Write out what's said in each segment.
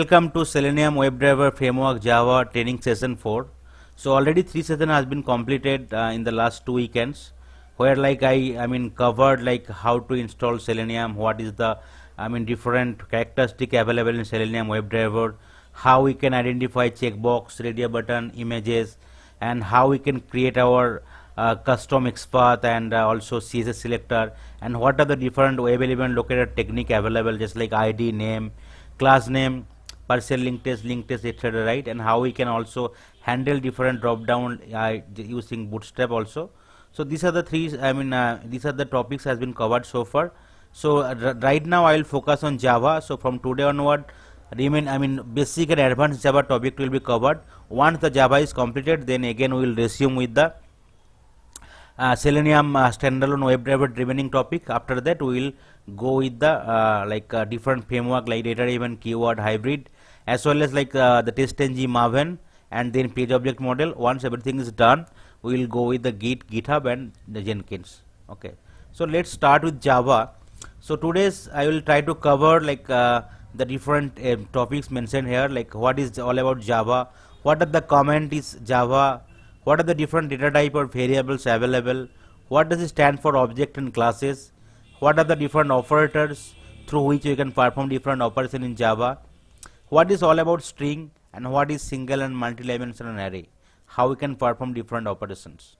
Welcome to Selenium WebDriver Framework Java training session 4. So already 3 sessions has been completed in the last 2 weekends, where like I covered like how to install Selenium, what is the different characteristic available in Selenium WebDriver, how we can identify checkbox, radio button, images, and how we can create our custom XPath and also CSS selector, and what are the different web element locator technique available, just like ID, name, class name, partial link test, etc. Right, and how we can also handle different drop down using Bootstrap also. So these are the these are the topics has been covered so far. So right now I will focus on Java. So from today onward, basic and advanced Java topic will be covered. Once the Java is completed, then again we will resume with the Selenium standalone WebDriver remaining topic. After that, we will go with the different framework like data driven, keyword, hybrid, as well as the TestNG, Maven, and then page object model. Once everything is done, we will go with the Git, GitHub, and the Jenkins. Okay. So let's start with Java. So today's I will try to cover the different topics mentioned here, like what is all about Java, what are the comment is Java, what are the different data type or variables available, what does it stand for object and classes, what are the different operators through which you can perform different operation in Java, what is all about string, and what is single and multi-dimensional array, how we can perform different operations.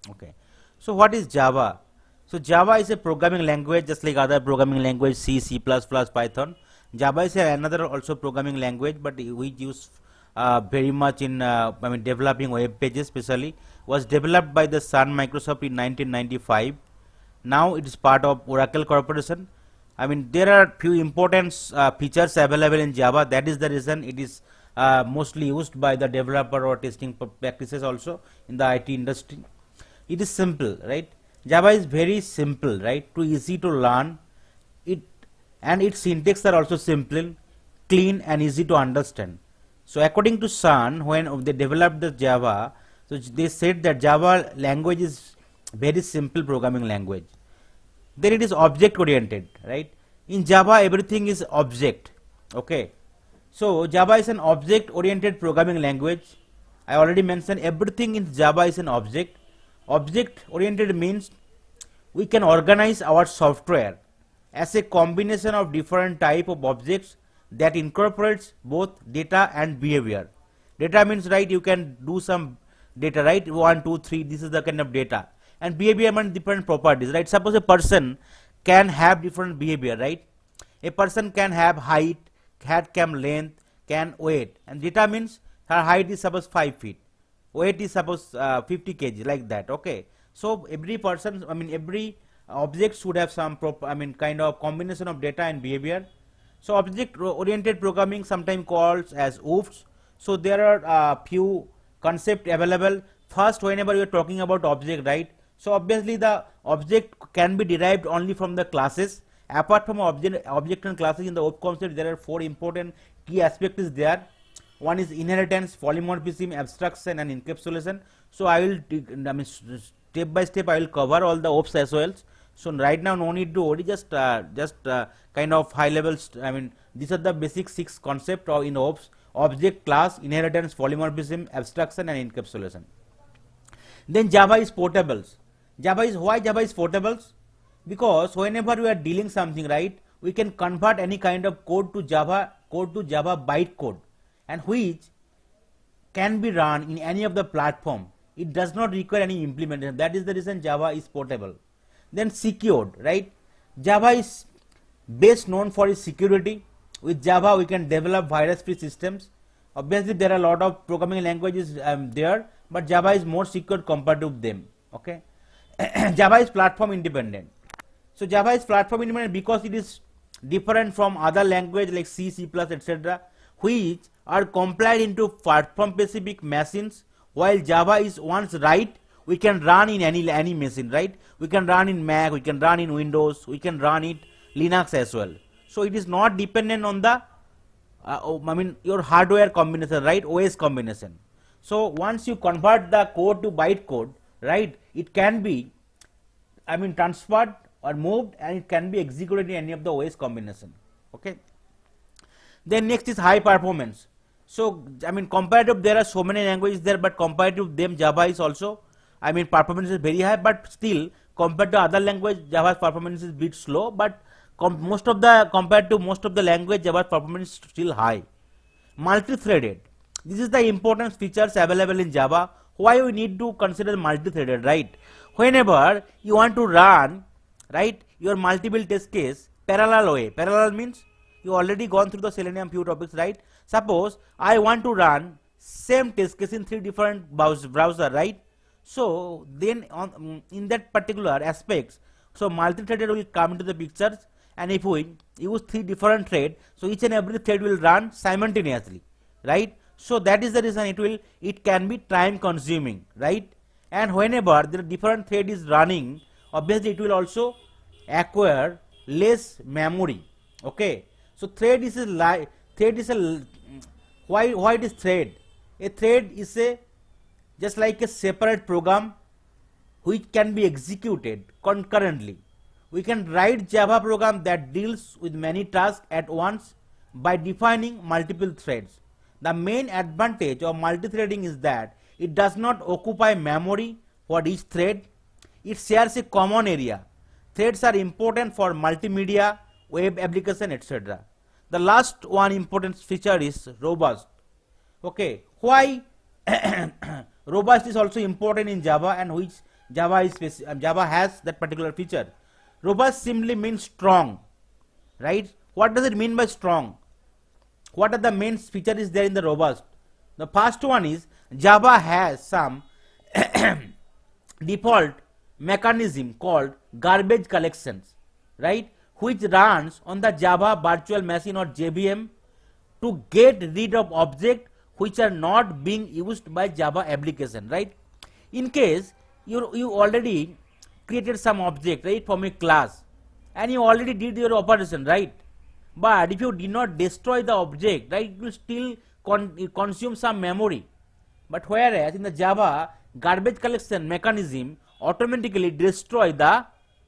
Okay, so what is Java? So Java is a programming language just like other programming language, C, C++, Python. Java is another also programming language, but we use very much in developing web pages. Especially was developed by the Sun Microsoft in 1995. Now it is part of Oracle Corporation. There are few important features available in Java. That is the reason it is mostly used by the developer or testing practices also in the IT industry. It is simple, right? Java is very simple, right? Too easy to learn. And its syntax are also simple, clean, and easy to understand. So according to Sun, when they developed the Java, so they said that Java language is very simple programming language. Then it is object oriented, right? In Java everything is object. Okay, so Java is an object oriented programming language. I already mentioned everything in Java is an object. Object oriented means we can organize our software as a combination of different type of objects that incorporates both data and behavior. Data means, right, you can do some data, right, 1, 2, 3, this is the kind of data, and behavior means different properties, right? Suppose a person can have different behavior, right? A person can have height, head cam length, can weight, and data means her height is suppose 5 feet, weight is suppose 50 kg, like that. Okay, so every person, every object should have some kind of combination of data and behavior. So object oriented programming sometimes called as OOPS. So there are few concepts available. First, whenever you are talking about object, right, so obviously the object can be derived only from the classes. Apart from object and classes, in the OOP concept there are 4 important key aspects is there. One is inheritance, polymorphism, abstraction, and encapsulation. So I will step by step I will cover all the OOPs as well. So right now no need to worry, just kind of high levels. These are the basic 6 concepts in OOPs: object, class, inheritance, polymorphism, abstraction, and encapsulation. Then Java is portables. Why Java is portables? Because whenever we are dealing something, right, we can convert any kind of code to Java bytecode, and which can be run in any of the platform. It does not require any implementation. That is the reason Java is portable. Then secured, right? Java is best known for its security. With Java we can develop virus free systems. Obviously there are a lot of programming languages there, but Java is more secure compared to them. Okay. Java is platform independent. So Java is platform independent because it is different from other language like C, C++, etc., which are compiled into platform specific machines, while Java is once write we can run in any machine, right? We can run in Mac, we can run in Windows, we can run it Linux as well. So it is not dependent on the your hardware combination, right? OS combination. So once you convert the code to bytecode, right, it can be transferred or moved, and it can be executed in any of the OS combination. Okay. Then next is high performance. So I mean comparative, there are so many languages there, but comparative them Java is also, I mean performance is very high, but still compared to other language Java's performance is bit slow, but compared to most of the language Java's performance is still high. Multi-threaded, this is the important features available in Java. Why we need to consider multi-threaded, right? Whenever you want to run, right, your multiple test case parallel way. Parallel means you already gone through the Selenium few topics, right? Suppose I want to run same test case in 3 different browser, right? So then in that particular aspects, so multi-threaded will come into the pictures, and if we use 3 different thread, so each and every thread will run simultaneously, right? So that is the reason it can be time consuming, right? And whenever the different thread is running, obviously it will also acquire less memory. Okay, so thread is a why it is thread? A thread is a just like a separate program which can be executed concurrently. We can write Java program that deals with many tasks at once by defining multiple threads. The main advantage of multi-threading is that it does not occupy memory for each thread. It shares a common area. Threads are important for multimedia, web application, etc. The last one important feature is robust. Okay, why robust is also important in Java, and which Java has that particular feature. Robust simply means strong, right? What does it mean by strong? What are the main features is there in the robust? The first one is Java has some default mechanism called garbage collections, right, which runs on the Java virtual machine or JVM to get rid of objects which are not being used by Java application, right? In case you already created some object, right, from a class, and you already did your operation, right? But if you did not destroy the object, right, it will still consume some memory. But whereas in the Java, garbage collection mechanism automatically destroy the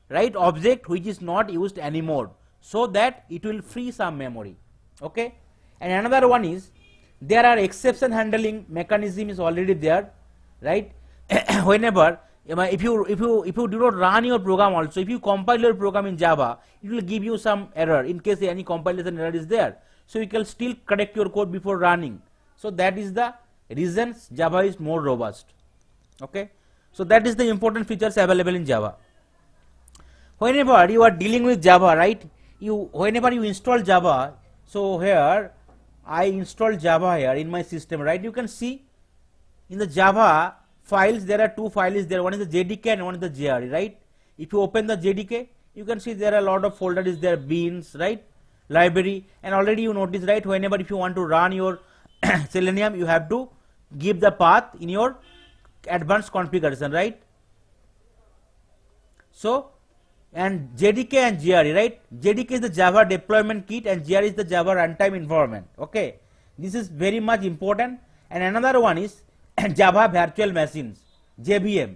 right object which is not used anymore, so that it will free some memory. Okay, and another one is there are exception handling mechanism is already there, right? Whenever if you do not run your program, also if you compile your program in Java, it will give you some error in case any compilation error is there, so you can still correct your code before running. So that is the reasons Java is more robust. Okay, so that is the important features available in Java. Whenever you are dealing with Java, right, whenever you install Java, so here I install Java here in my system, right? You can see in the Java files there are 2 files there, one is the JDK and one is the JRE, right? If you open the JDK, you can see there are a lot of folders there, beans, right, library, and already you notice, right, whenever if you want to run your Selenium, you have to give the path in your advanced configuration, right? So and JDK and JRE, right? JDK is the Java deployment kit and JRE is the Java runtime environment. Okay, this is very much important. And another one is Java virtual machines, JVM,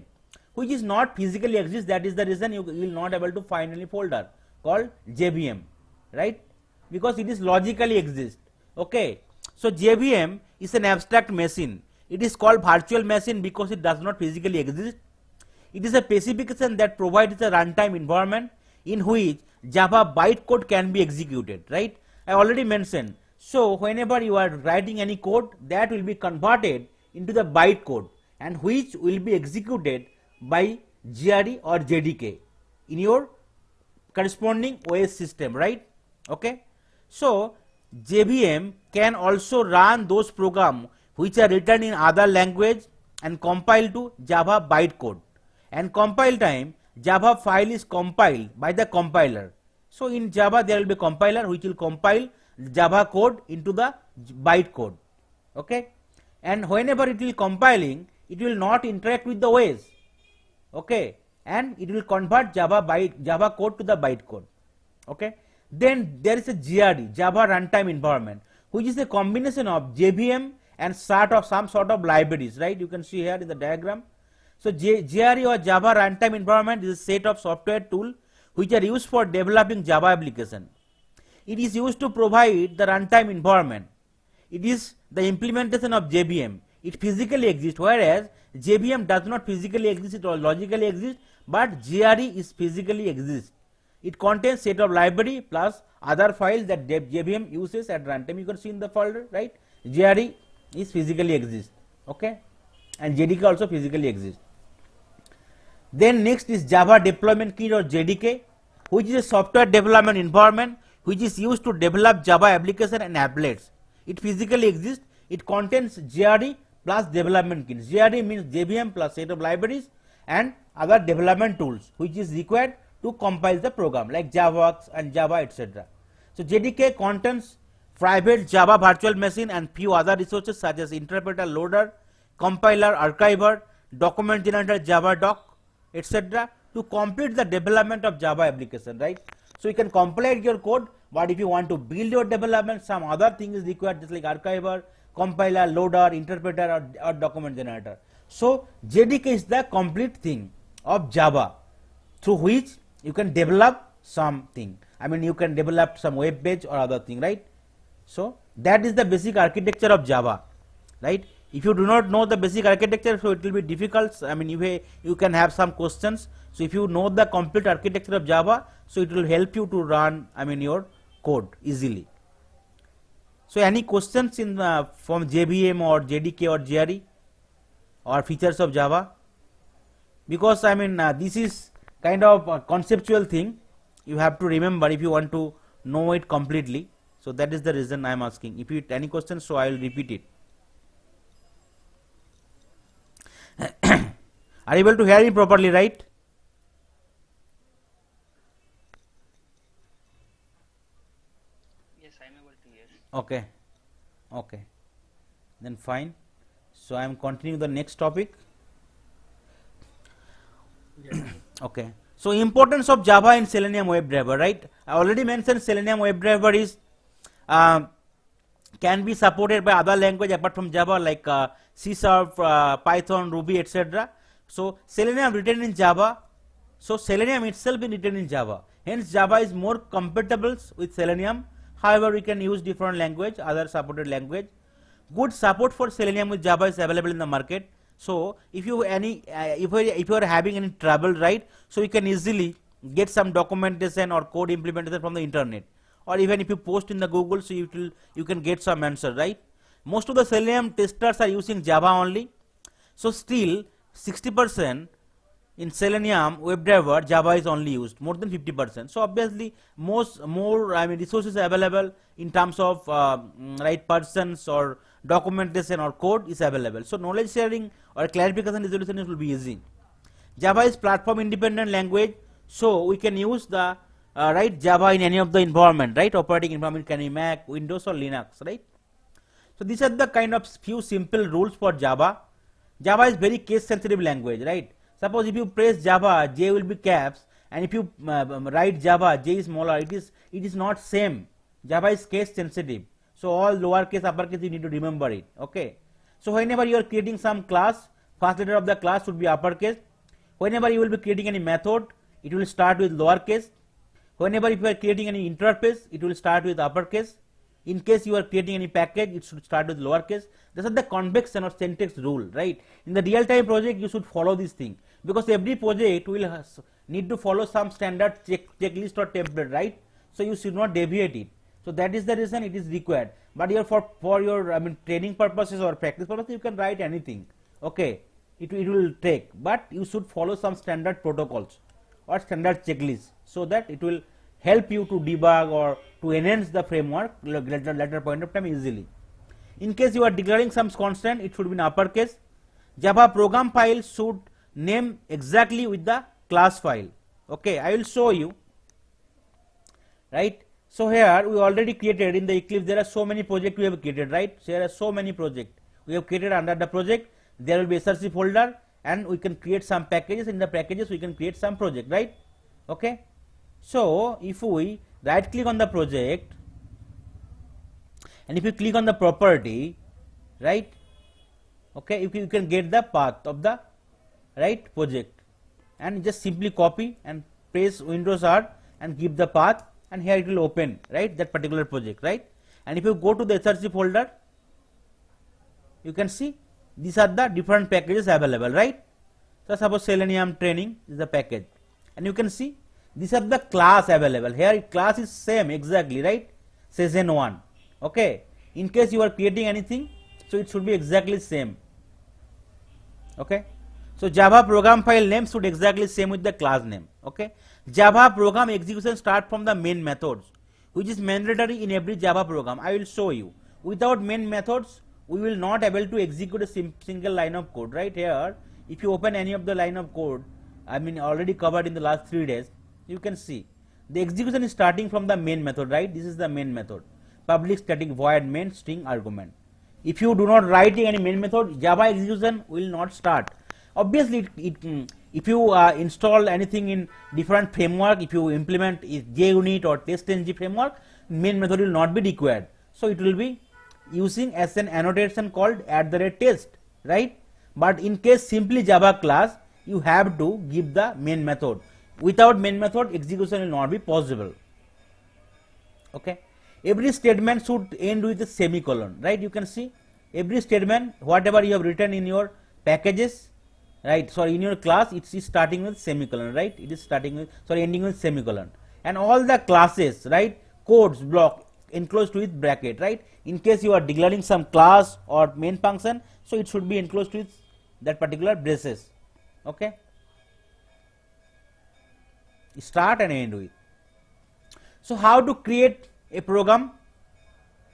which is not physically exist. That is the reason you will not able to find any folder called JVM, right? Because it is logically exist. Okay, so JVM is an abstract machine. It is called virtual machine because it does not physically exist. It is a specification that provides a runtime environment in which Java bytecode can be executed, right? I already mentioned. So whenever you are writing any code, that will be converted into the bytecode and which will be executed by JRE or JDK in your corresponding OS system, right? Okay. So JVM can also run those programs which are written in other language and compile to Java bytecode. And compile time, Java file is compiled by the compiler. So in Java there will be compiler which will compile Java code into the bytecode. Okay, and whenever it will compiling, it will not interact with the OS. Okay, and it will convert Java code to the bytecode. Okay, then there is a JRE, Java runtime environment, which is a combination of JVM and some sort of libraries, right? You can see here in the diagram. So JRE or Java runtime environment is a set of software tools which are used for developing Java application. it is used to provide the runtime environment. It is the implementation of JVM. It physically exists, whereas JVM does not physically exist, it logically exists, but JRE is physically exists. It contains set of library plus other files that JVM uses at runtime. You can see in the folder, right? JRE is physically exists, okay, and JDK also physically exists. Then next is Java Deployment Kit or JDK, which is a software development environment which is used to develop Java application and applets. It physically exists. It contains JRE plus development kit. JRE means JVM plus set of libraries and other development tools which is required to compile the program like JavaX and Java, etc. So JDK contains private Java virtual machine and few other resources such as interpreter, loader, compiler, archiver, document generator, Java doc, etc. to complete the development of Java application, right? So you can compile your code, but if you want to build your development, some other thing is required, just like archiver, compiler, loader, interpreter, or document generator. So JDK is the complete thing of Java through which you can develop something. I mean, you can develop some web page or other thing, right? So that is the basic architecture of Java, right? If you do not know the basic architecture, so it will be difficult. I mean, you can have some questions. So if you know the complete architecture of Java, so it will help you to run, I mean, your code easily. So any questions in from JVM or JDK or JRE or features of Java? Because I mean, this is kind of a conceptual thing. You have to remember if you want to know it completely. So that is the reason I am asking. If you any questions, so I will repeat it. Are you able to hear me properly, right? Yes, I am able to hear. Okay, okay, then fine. So I am continuing the next topic. Okay, so importance of Java in Selenium WebDriver, right? I already mentioned Selenium WebDriver is can be supported by other language apart from Java like C#, Python, Ruby, etc. So Selenium written in Java. So Selenium itself is written in Java. Hence Java is more compatible with Selenium. However, we can use different language, other supported language. Good support for Selenium with Java is available in the market. So if you if you are having any trouble, right? So you can easily get some documentation or code implementation from the internet, or even if you post in the Google, so you can get some answer, right? Most of the Selenium testers are using Java only. So still 60% in Selenium WebDriver Java is only used, more than 50%. So obviously more I mean resources available in terms of right persons or documentation or code is available. So knowledge sharing or clarification resolution will be easy. Java is platform independent language, so we can use the right Java in any of the environment, right? Operating environment can be Mac, Windows or Linux, right? So these are the kind of few simple rules for Java. Java is very case sensitive language, right? Suppose if you press Java, J will be caps, and if you write Java, J is smaller. It is not same. Java is case sensitive. So all lowercase, uppercase, you need to remember it. Okay. So whenever you are creating some class, first letter of the class should be uppercase. Whenever you will be creating any method, it will start with lowercase. Whenever if you are creating any interface, it will start with uppercase. In case you are creating any package, it should start with lowercase. These are the convention or syntax rule, right? In the real-time project, you should follow this thing, because every project will need to follow some standard checklist or template, right? So you should not deviate it. So that is the reason it is required. But here for your I mean training purposes or practice purposes, you can write anything. Okay, it will take, but you should follow some standard protocols or standard checklist, so that it will help you to debug or to enhance the framework later point of time easily. In case you are declaring some constant, it should be in uppercase. Java program file should name exactly with the class file. Okay, I will show you, right? So here we already created in the Eclipse, there are so many projects we have created, right? So there are so many projects we have created. Under the project there will be src folder, and we can create some packages. In the packages we can create some project, right? Okay, so if we right click on the project, and if you click on the property, right? Okay, you can get the path of the right project, and just simply copy and press Windows R and give the path, and here it will open, right, that particular project, right. And if you go to the src folder, you can see these are the different packages available, right. So suppose Selenium training is the package, and you can see these are the class available. Here class is same exactly, right, session 1. Okay, in case you are creating anything, so it should be exactly same. Okay, so Java program file name should exactly same with the class name. Okay, Java program execution start from the main methods, which is mandatory in every Java program. I will show you. Without main methods, we will not able to execute a single line of code. Right here, if you open any of the line of code, I mean already covered in the last 3 days, you can see the execution is starting from the main method, right. This is the main method, public static void main string argument. If you do not write any main method, Java execution will not start. Obviously, if you install anything in different framework, if you implement JUnit or TestNG framework, main method will not be required. So it will be using as an annotation called @test, right. But in case simply Java class, you have to give the main method. Without main method, execution will not be possible. Okay. Every statement should end with a semicolon, right. You can see every statement, whatever you have written in your packages, right, sorry, in your class, it is starting with semicolon, right. It is starting with, sorry, ending with semicolon. And all the classes, right, codes block enclosed with bracket, right. In case you are declaring some class or main function, so it should be enclosed with that particular braces. Okay, start and end with. So how to create a program,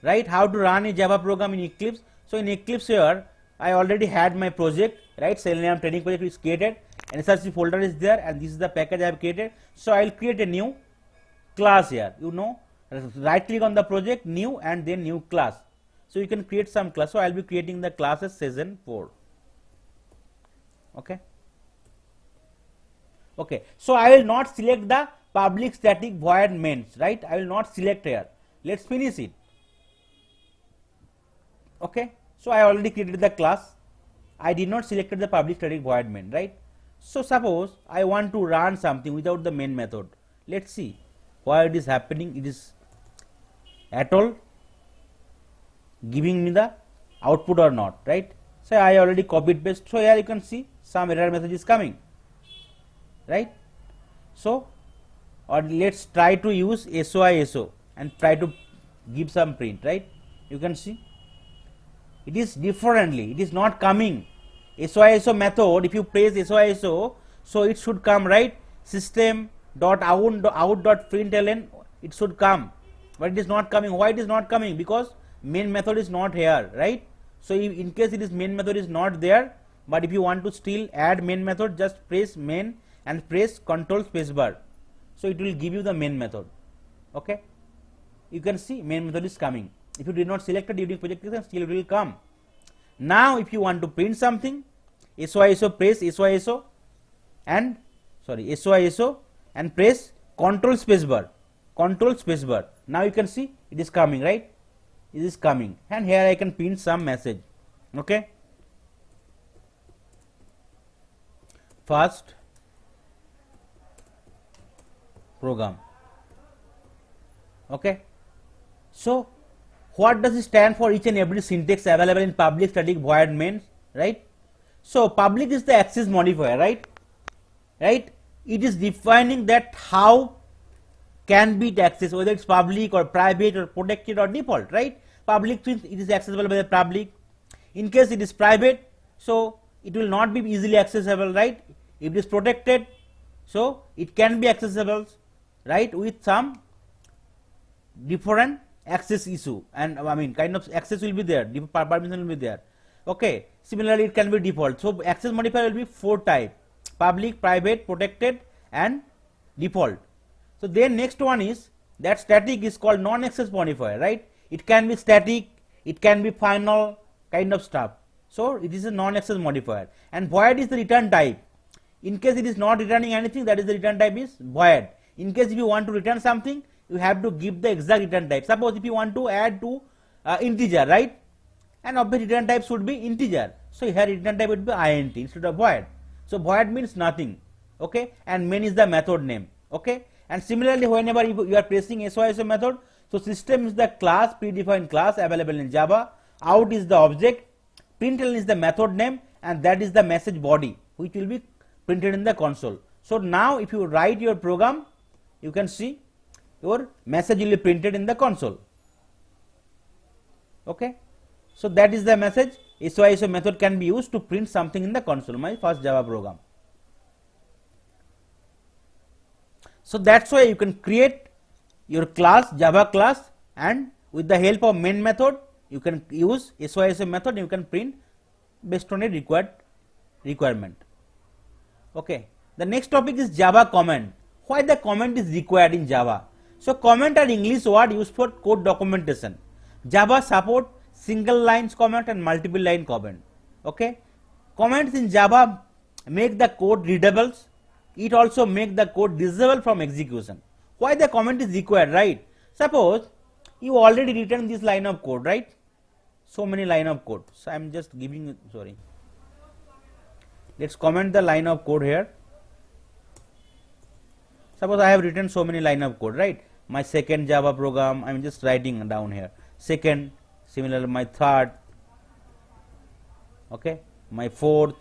right, how to run a Java program in Eclipse. So in Eclipse here, I already had my project, right, Selenium training project is created, and src folder is there, and this is the package I have created. So I will create a new class here, you know, right click on the project, new, and then new class. So you can create some class. So I will be creating the class as session 4. Okay. Okay, so I will not select the public static void mains, right. I will not select here. Let's finish it. Okay, so I already created the class. I did not select the public static void main, right. So suppose I want to run something without the main method. Let's see why it is happening. It is at all giving me the output or not, right. So I already copied paste. So here you can see some error message is coming, right. So or let's try to use SOISO and try to give some print, right. You can see it is differently, it is not coming. SOISO method, if you press SOISO, so it should come, right, system.out.println, it should come, but it is not coming. Why it is not coming? Because main method is not here, right. So in case it is main method is not there, but if you want to still add main method, just press main and press Ctrl spacebar, so it will give you the main method. Okay, you can see main method is coming. If you did not select it during project execution, still it will come. Now if you want to print something, SOISO, press SOISO and SOISO and press Ctrl spacebar. Now you can see it is coming, right. It is coming, and here I can print some message. Okay, first program. Okay, so what does it stand for? Each and every syntax available in public static void main, right. So public is the access modifier, right. It is defining that how can be accessed, whether it's public or private or protected or default, right. Public means it is accessible by the public. In case it is private, so it will not be easily accessible, right. If it is protected, so it can be accessible, right, with some different access issue, and I mean kind of access will be there, permission will be there. Okay, similarly it can be default. So access modifier will be 4 type: public, private, protected, and default. So then next one is that static is called non-access modifier, right. It can be static, it can be final, kind of stuff. So it is a non-access modifier. And void is the return type. In case it is not returning anything, that is the return type is void. In case if you want to return something, you have to give the exact return type. Suppose if you want to add to integer, right, and obviously return type should be integer. So here return type would be int instead of void. So void means nothing. Okay, and main is the method name. Okay, And similarly, whenever you are pressing SOISO method, so system is the class, predefined class available in Java, out is the object, println is the method name, and that is the message body which will be printed in the console. So now if you write your program, you can see your message will be printed in the console. Okay, so that is the message. SOISO method can be used to print something in the console, my first Java program. So that's why you can create your class, Java class, and with the help of main method you can use SOISO method, you can print based on a requirement. Okay, the next topic is Java comment. Why the comment is required in Java? So comment are English word used for code documentation. Java support single lines comment and multiple line comment. Okay, comments in Java make the code readable. It also make the code disable from execution. Why the comment is required, right? Suppose you already written this line of code, right? So many line of code. So I am just giving, sorry. Let's comment the line of code here. Suppose I have written so many line of code, right? My second Java program, I am just writing down here. Second, similarly my third, okay, my fourth,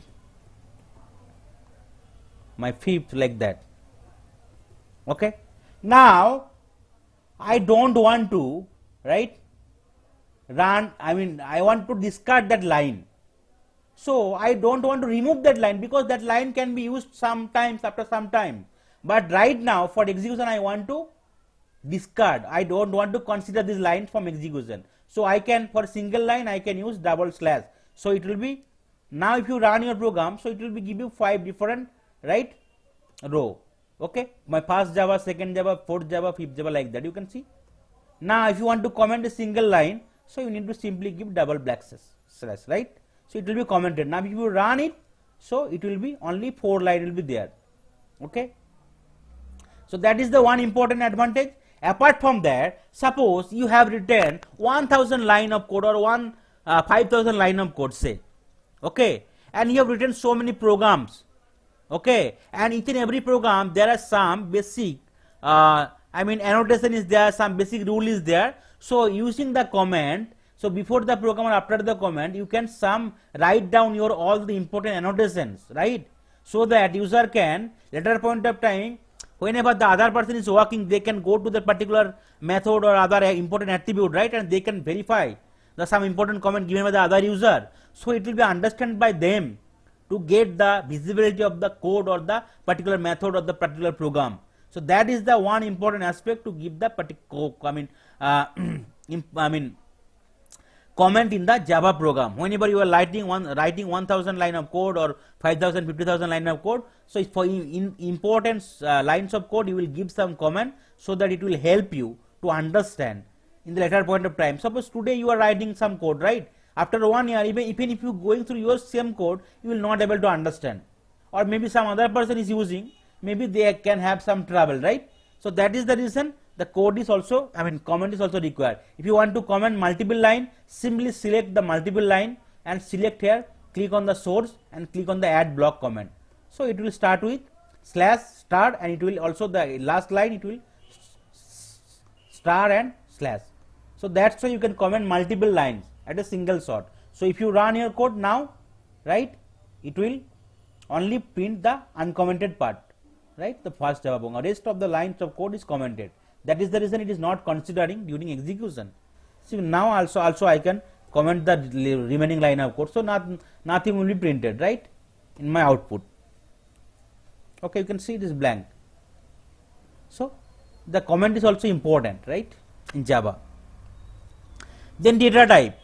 my fifth, like that. Okay. Now I don't want to, right, run, I want to discard that line. So I don't want to remove that line because that line can be used sometimes after some time. But right now for execution I want to discard. I don't want to consider this line from execution. So I can, for single line I can use double slash. So it will be, now if you run your program, so it will be give you 5 different, right, row. Okay, my first Java, second Java, fourth Java, fifth Java, like that you can see. Now if you want to comment a single line, so you need to simply give double black slash, right? So it will be commented. Now if you run it, so it will be only 4 line will be there. Okay, so that is the one important advantage. Apart from that, suppose you have written 1000 line of code or 5000 line of code, say, okay, and you have written so many programs, okay, and each and every program there are some basic annotation is there, some basic rule is there. So using the comment, so before the program or after the comment, you can write down your all the important annotations, right, so that user can later point of time, whenever the other person is working, they can go to the particular method or other important attribute, right, and they can verify the some important comment given by the other user. So it will be understood by them to get the visibility of the code or the particular method or the particular program. So that is the one important aspect to give the particular comment in the Java program. Whenever you are writing 1000 line of code or 5000, 50,000 line of code, so for important lines of code you will give some comment so that it will help you to understand in the later point of time. Suppose today you are writing some code, right? After 1 year, even if you going through your same code, you will not able to understand, or maybe some other person is using, maybe they can have some trouble, right? So that is the reason the code is also, comment is also required. If you want to comment multiple line, simply select the multiple line and select here, click on the source and click on the add block comment. So it will start with slash star, and it will also the last line it will star and slash. So that's why you can comment multiple lines at a single shot. So if you run your code now, right, it will only print the uncommented part, right, the first Java program. Rest of the lines of code is commented. That is the reason it is not considering during execution. See, now also I can comment the remaining line of code, so nothing will be printed, right, in my output. Okay, you can see it is blank. So the comment is also important, right, in Java. Then data type.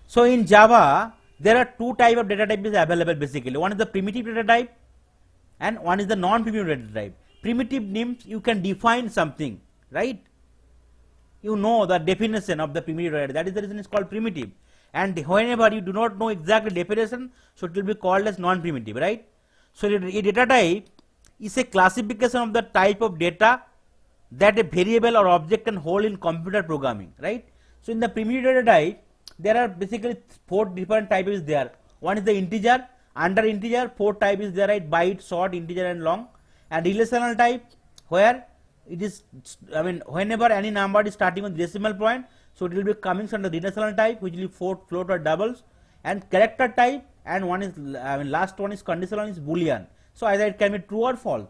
So in Java there are two type of data types available basically. One is the primitive data type and one is the non-primitive data type. Primitive means you can define something, right? You know the definition of the primitive data type. That is the reason it's called primitive. And whenever you do not know exactly definition, so it will be called as non-primitive, right? So a data type is a classification of the type of data that a variable or object can hold in computer programming, right? So in the primitive data type, there are basically 4 different types is there. One is the integer. Under integer, 4 types is there, right? Byte, short, integer and long. And relational type, where it is, I mean, whenever any number is starting with decimal point, so it will be coming from the rational type, which will be float or doubles, and character type, and one is, I mean, last one is conditional, is boolean. So either it can be true or false.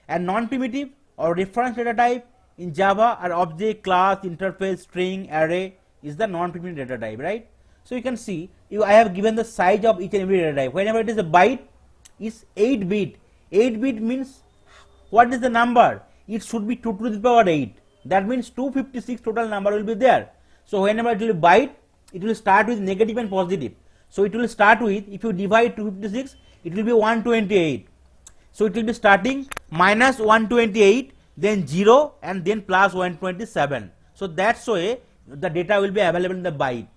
And non-primitive or reference data type in Java are object, class, interface, string, array is the non-primitive data type, right? So you can see, I have given the size of each and every data type. Whenever it is a byte, is 8 bit. 8 bit means what is the number? It should be 2 to the power 8. That means 256 total number will be there. So whenever it will be byte, it will start with negative and positive. So it will start with, if you divide 256, it will be 128. So it will be starting minus 128, then 0, and then plus 127. So that's why the data will be available in the byte.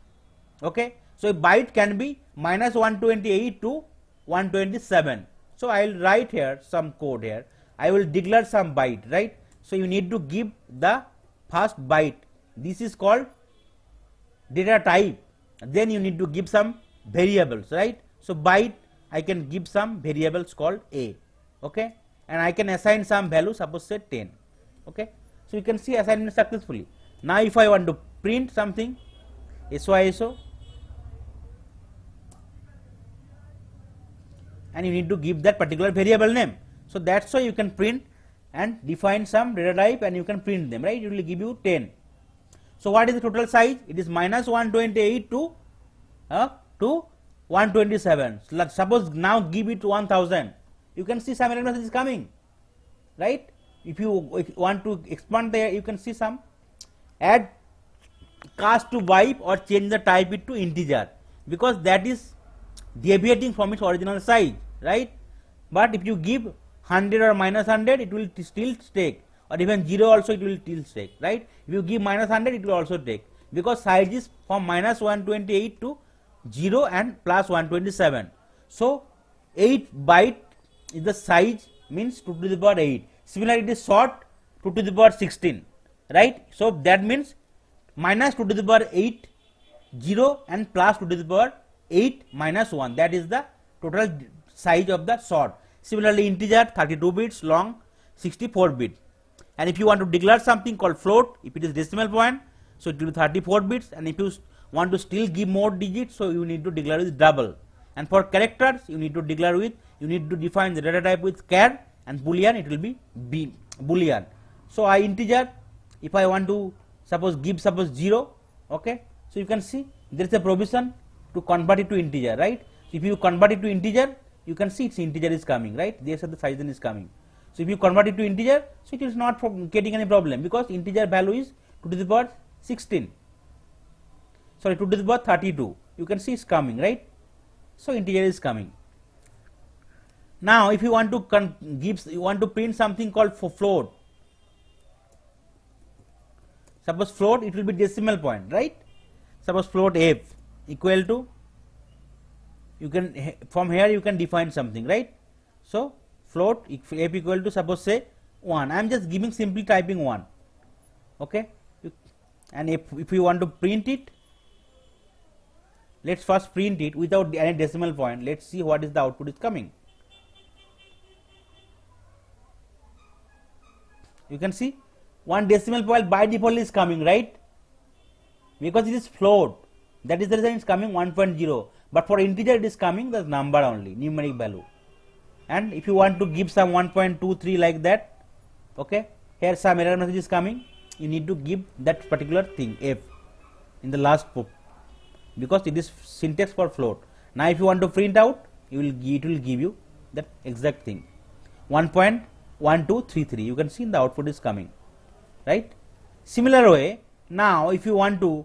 Okay. So a byte can be minus 128 to 127. So I will write here some code here. I will declare some byte, right? So you need to give the first byte. This is called data type. Then you need to give some variables, right? So byte, I can give some variables called a, okay, and I can assign some value, suppose say 10, okay. So you can see assignment successfully. Now if I want to print something, SYSO, and you need to give that particular variable name. So that's why you can print and define some data type, and you can print them, right? It will give you 10. So what is the total size? It is minus 128 to 127. Suppose now give it 1000. You can see some error message is coming, right? If you want to expand there, you can see some add cast to byte or change the type it to integer, because that is deviating from its original size, right? But if you give 100 or minus 100, it will still take, or even 0 also it will still take, right? If you give minus 100, it will also take, because size is from minus 128 to 0 and plus 127. So 8 byte is the size, means 2 to the power 8. Similarly, it is short, 2 to the power 16, right? So that means minus 2 to the power 8, 0, and plus 2 to the power 8 minus 1. That is the total size of the short. Similarly, integer 32 bits, long 64 bit. And if you want to declare something called float, if it is decimal point, so it will be 34 bits. And if you want to still give more digits, so you need to declare with double. And for characters, you need to declare with, you need to define the data type with char, and boolean, it will be boolean. So I integer, if I want to suppose give 0, okay. So you can see there is a provision to convert it to integer, right? So if you convert it to integer, you can see its integer is coming, right? There the size is coming. So if you convert it to integer, so it is not getting any problem, because integer value is 2 to the power 16. Sorry, 2 to the power 32. You can see it's coming, right? So integer is coming. Now if you want to you want to print something called float. Suppose float, it will be decimal point, right? Suppose float f equal to, you can, from here you can define something, right? So float f equal to, suppose say 1. I am just giving, simply typing 1, okay. And if you want to print it, let's first print it without any decimal point. Let's see what is the output is coming. You can see one decimal point by default is coming, right? Because it is float, that is the reason it is coming 1.0. But for integer it is coming the number only, numeric value. And if you want to give some 1.23 like that, okay, here some error message is coming, you need to give that particular thing f in the last pop, because it is syntax for float. Now if you want to print out, it will give you that exact thing, 1.1233. you can see the output is coming, right? Similar way, now if you want to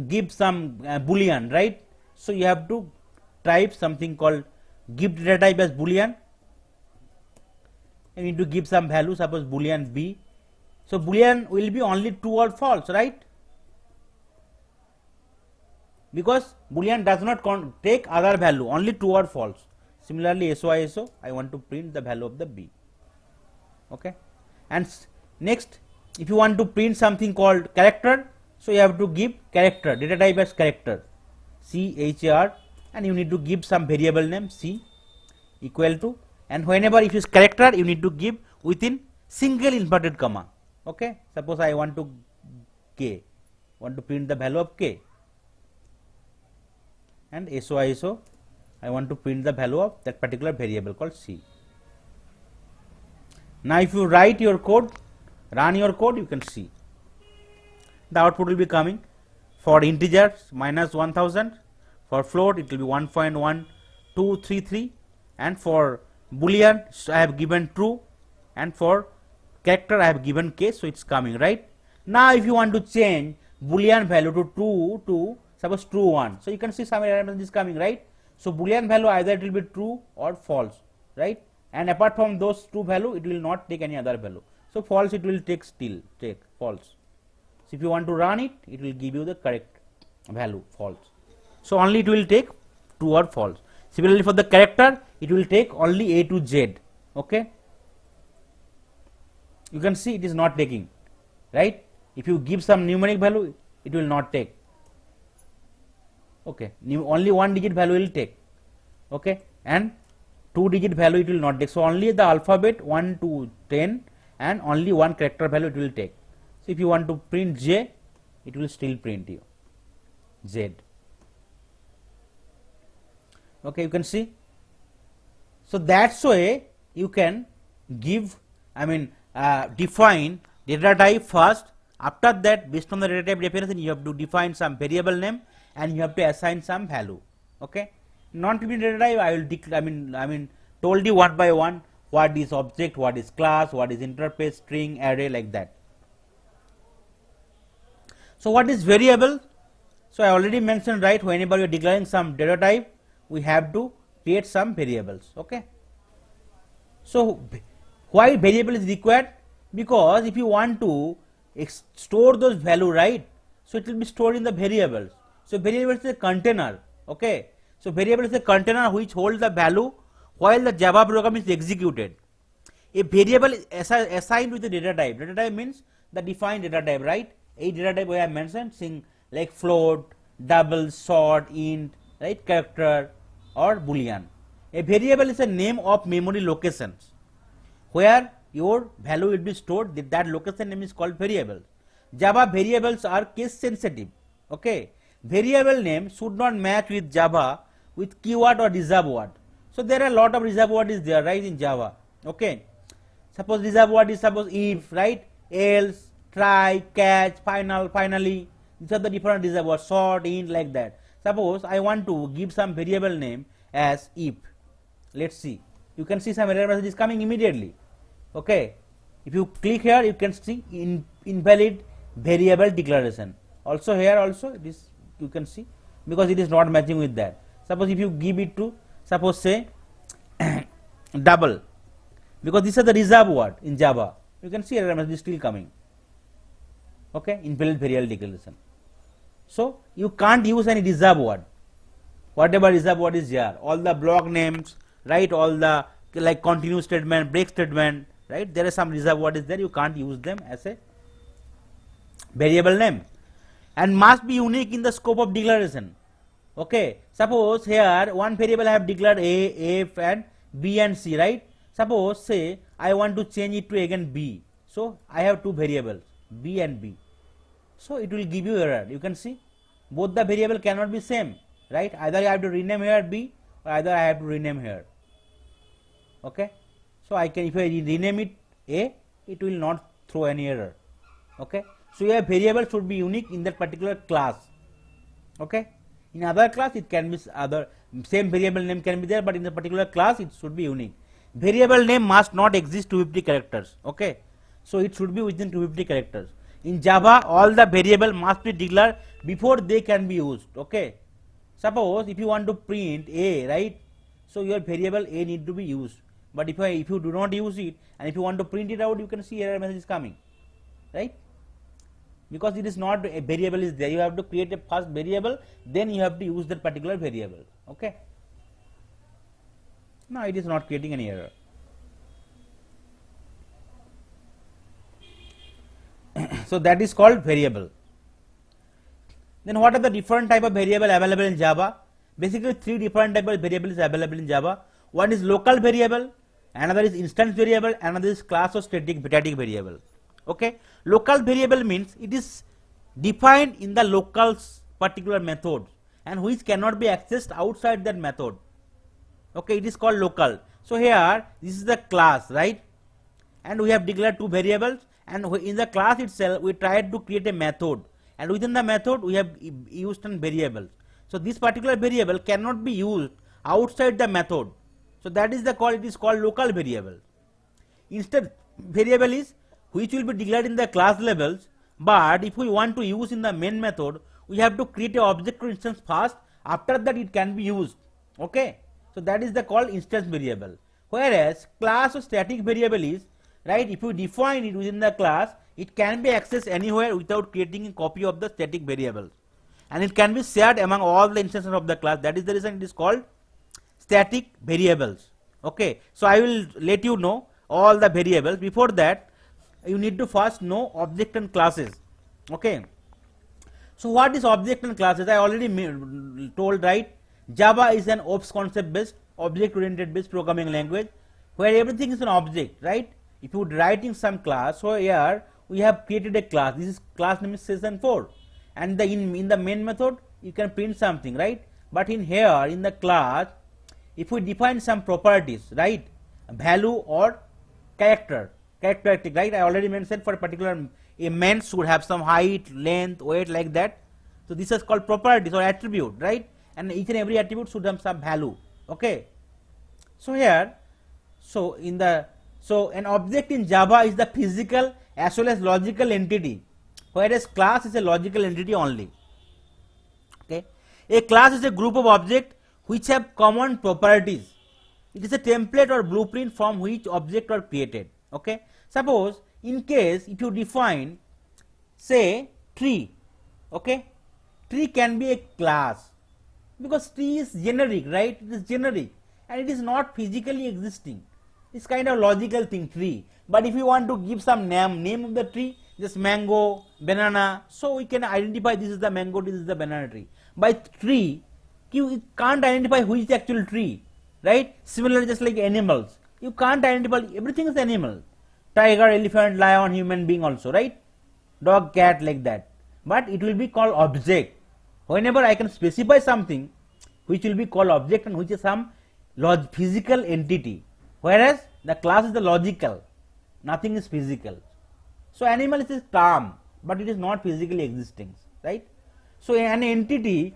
give some boolean, right? So you have to type something called give data type as boolean, and you need to give some value, suppose boolean b. So boolean will be only true or false, right? Because boolean does not take other value, only true or false. Similarly, SYSO, I want to print the value of the b, okay. And next, if you want to print something called character, so you have to give character, data type as character, char, and you need to give some variable name c equal to, and whenever if it is character, you need to give within single inverted comma, Okay, suppose I want to print the value of k, and so I want to print the value of that particular variable called c. Now if you write your code, run your code, you can see the output will be coming. For integers minus 1000, for float it will be 1.1233, and for boolean I have given true, and for character I have given k, so it's coming, right? Now if you want to change boolean value to true to suppose true 1, so you can see some error message is coming, right? So boolean value either it will be true or false, right? And apart from those two value, it will not take any other value. So false it will take false. So if you want to run it, it will give you the correct value false. So only it will take true or false. Similarly for the character, it will take only A to Z. Okay. You can see it is not taking, right? If you give some numeric value, it will not take. Okay. Only one digit value will take. Okay. And 2-digit value it will not take. So only the alphabet 1 to 10 and only one character value it will take. So if you want to print J, it will still print you Z. Okay, you can see. So that's why you can give, define data type first. After that, based on the data type definition, you have to define some variable name and you have to assign some value. Okay. Non-primitive data type, I will told you one by one what is object, what is class, what is interface, string, array, like that. So what is variable? So I already mentioned, right, whenever you are declaring some data type, we have to create some variables. Okay. So why variable is required? Because if you want to store those value, right, so it will be stored in the variables. So variable is a container. Okay. So variable is a container which holds the value while the Java program is executed. A variable is assigned with the data type. Data type means the defined data type, right? A data type we have mentioned, like float, double, short, int, right, character or boolean. A variable is a name of memory locations where your value will be stored. That location name is called variable. Java variables are case sensitive. Okay. Variable name should not match with Java with keyword or reserve word. So there are a lot of reserve word is there, right, in Java. Okay. Suppose reserve word is suppose if, right, else, try, catch, finally. These are the different reserve words, short, int, like that. Suppose I want to give some variable name as if. Let's see. You can see some error message is coming immediately. Okay. If you click here, you can see invalid variable declaration. Also here also it is, you can see, because it is not matching with that. Suppose if you give it to, suppose say double, because these are the reserve word in Java, you can see error message is still coming. Okay, invalid variable declaration. So you can't use any reserve word. Whatever reserve word is here, all the block names, right, all the like continue statement, break statement, right, there is some reserve word is there, you can't use them as a variable name, and must be unique in the scope of declaration. Okay, suppose here one variable I have declared A, F and B and C, right? Suppose say I want to change it to again B. So I have two variables B and B. So it will give you error. You can see both the variable cannot be same, right? Either I have to rename here B or either I have to rename here. Okay. So I can, if I rename it A, it will not throw any error. Okay. So your variable should be unique in that particular class. Okay. In other class it can be other, same variable name can be there, but in the particular class it should be unique. Variable name must not exist 250 characters. Okay. So it should be within 250 characters. In Java, all the variable must be declared before they can be used. Okay. Suppose if you want to print A, right, so your variable A need to be used. But if you do not use it and if you want to print it out, you can see error message is coming, right? Because it is not a variable is there. You have to create a first variable, then you have to use that particular variable. Okay. No, it is not creating any error. So that is called variable. Then what are the different type of variable available in Java? Basically 3 different type of variables available in Java. One is local variable, another is instance variable, another is class or static variable. Okay, local variable means it is defined in the local particular method and which cannot be accessed outside that method. Okay, it is called local. So here this is the class, right? And we have declared two variables, and in the class itself we tried to create a method, and within the method we have used an variable. So this particular variable cannot be used outside the method. So that is the call, it is called local variable. Instead variable is which will be declared in the class levels, but if we want to use in the main method we have to create a object or instance first, after that it can be used. Okay, so that is the called instance variable. Whereas class or static variable is, right, if you define it within the class it can be accessed anywhere without creating a copy of the static variable, and it can be shared among all the instances of the class. That is the reason it is called static variables. Okay, so I will let you know all the variables. Before that you need to first know object and classes. Okay, so what is object and classes? I already told, right? Java is an OOPS concept based, object oriented based programming language where everything is an object, right? If you writing some class, so here we have created a class. This is class name is session 4, and in the main method you can print something, right? But in here in the class, if we define some properties, right, value or characteristic, right, I already mentioned for a particular a man should have some height, length, weight, like that. So this is called properties or attribute, right, and each and every attribute should have some value. Okay, so here, so an object in Java is the physical as well as logical entity, whereas class is a logical entity only. Okay, a class is a group of objects which have common properties. It is a template or blueprint from which objects are created. Okay, suppose in case if you define say tree, okay, tree can be a class because tree is generic, right? It is generic and it is not physically existing. It's kind of logical thing, tree. But if you want to give some name of the tree, just mango, banana, so we can identify this is the mango, this is the banana tree. By tree, you can't identify which is the actual tree, right? Similarly, just like animals, you can't identify, everything is animal. Tiger, elephant, lion, human being also, right? Dog, cat, like that. But it will be called object. Whenever I can specify something which will be called object and which is some physical entity, whereas the class is the logical, nothing is physical. So animal is a term, but it is not physically existing, right? So an entity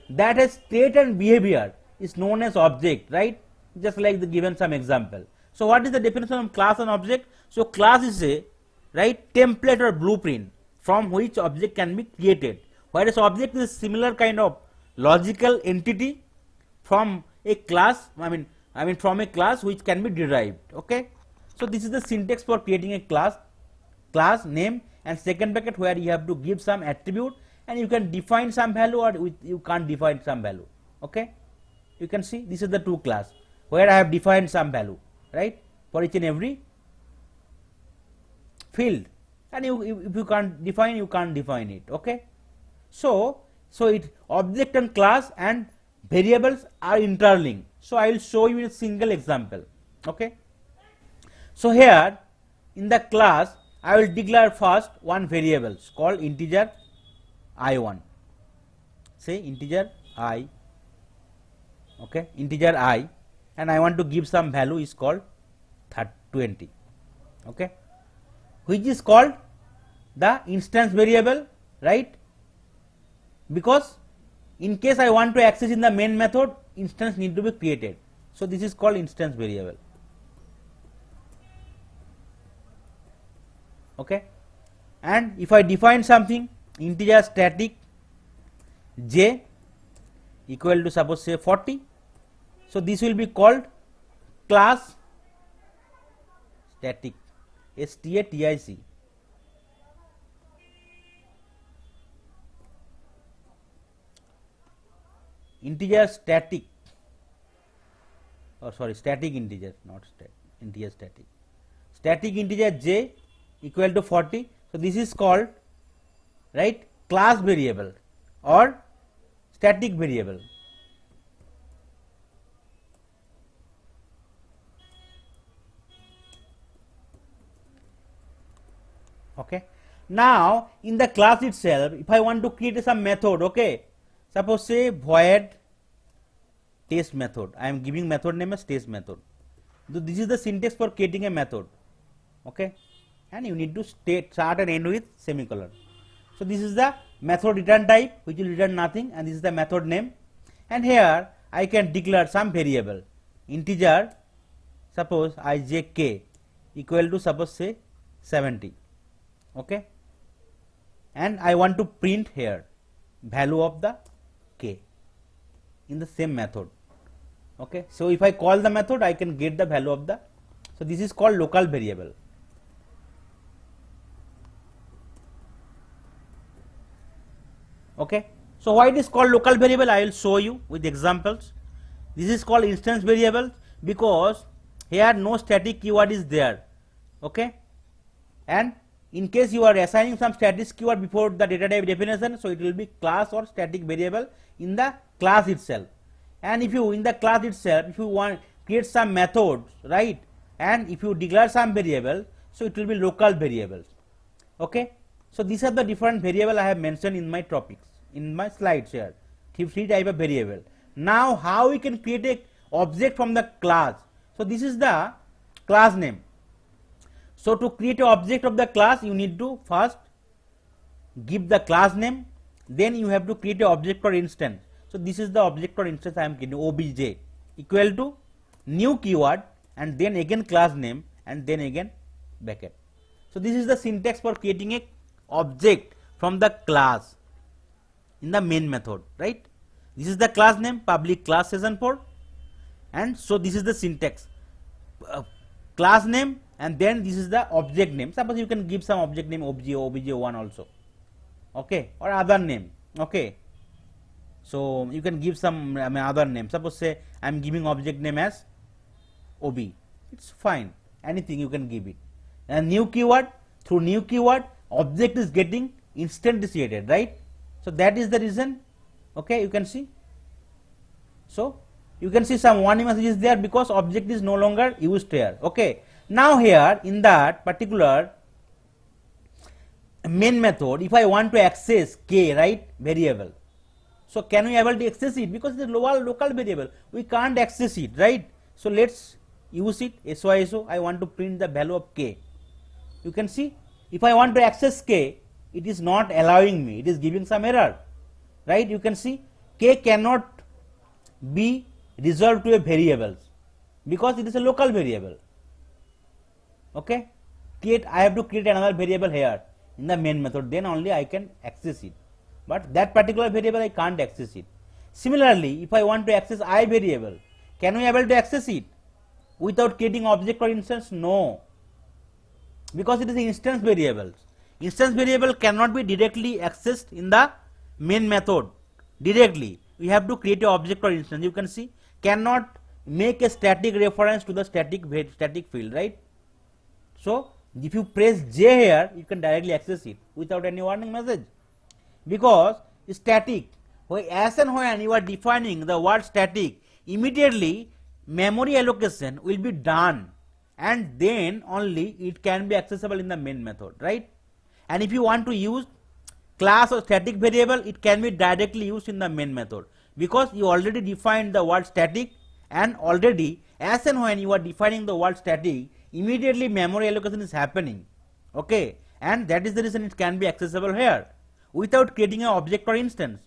that has state and behavior is known as object, right? Just like the given some example. So what is the definition of class and object? So class is a, right, template or blueprint from which object can be created, whereas object is similar kind of logical entity from a class, I mean from a class which can be derived. Okay, so this is the syntax for creating a class name and second bracket where you have to give some attribute and you can define some value or you can't define some value. Okay, you can see this is the two class where I have defined some value, right, for each and every field, and if you can't define, you can't define it. Okay, so it object and class and variables are interlinked. So I will show you a single example. Okay, so here in the class I will declare first one variable called integer I1. Say integer I, okay, integer I, and I want to give some value is called 20. Okay, which is called the instance variable, right? Because in case I want to access in the main method, instance need to be created. So this is called instance variable. Okay, and if I define something integer static j equal to suppose say 40, so this will be called class static, static, integer static, or sorry, static integer, not integer static integer j equal to 40. So this is called, right, class variable or static variable. Okay. Now in the class itself, if I want to create some method, okay, suppose say void test method, I am giving method name as test method. So this is the syntax for creating a method, okay, and you need to start and end with semicolon. So this is the method return type, which will return nothing, and this is the method name, and here I can declare some variable integer, suppose ijk equal to suppose say 70, okay, and I want to print here value of the k in the same method, okay. So if I call the method, I can get the value of the, so this is called local variable. Okay. So why it is called local variable, I will show you with examples. This is called instance variable because here no static keyword is there, okay, and in case you are assigning some static keyword before the data type definition, so it will be class or static variable in the class itself. And if you in the class itself, if you want create some methods, right, and if you declare some variable, so it will be local variables, okay. So these are the different variable I have mentioned in my topics, in my slides here, three type of variable. Now how we can create a object from the class? So this is the class name. So to create an object of the class, you need to first give the class name, then you have to create an object or instance. So this is the object or instance I am creating, obj equal to new keyword and then again class name and then again bracket. So this is the syntax for creating a object from the class in the main method, right? This is the class name, public class session 4, and so this is the syntax, class name, and then this is the object name. Suppose you can give some object name obj, obj1 also, okay, or other name, okay. So you can give some other name. Suppose say I am giving object name as ob, it's fine, anything you can give it. And new keyword, through new keyword object is getting instantiated, right? So that is the reason, okay, you can see. So you can see some warning message is there because object is no longer used here, okay. Now here in that particular main method, if I want to access k, right, variable, so can we able to access it? Because it is local variable, we can't access it, right? So let's use it, so I want to print the value of k. You can see if I want to access k, it is not allowing me, it is giving some error, right? You can see k cannot be resolved to a variable because it is a local variable, okay. I have to create another variable here in the main method, then only I can access it, but that particular variable I can't access it. Similarly, if I want to access I variable, can we able to access it without creating object or instance? No, because it is instance variables. Instance variable cannot be directly accessed in the main method directly. We have to create an object or instance. You can see cannot make a static reference to the static field, right? So if you press J here, you can directly access it without any warning message, because static, as and when you are defining the word static, immediately memory allocation will be done and then only it can be accessible in the main method, right? And if you want to use class or static variable, it can be directly used in the main method because you already defined the word static, and already as and when you are defining the word static, immediately memory allocation is happening, okay, and that is the reason it can be accessible here without creating an object or instance.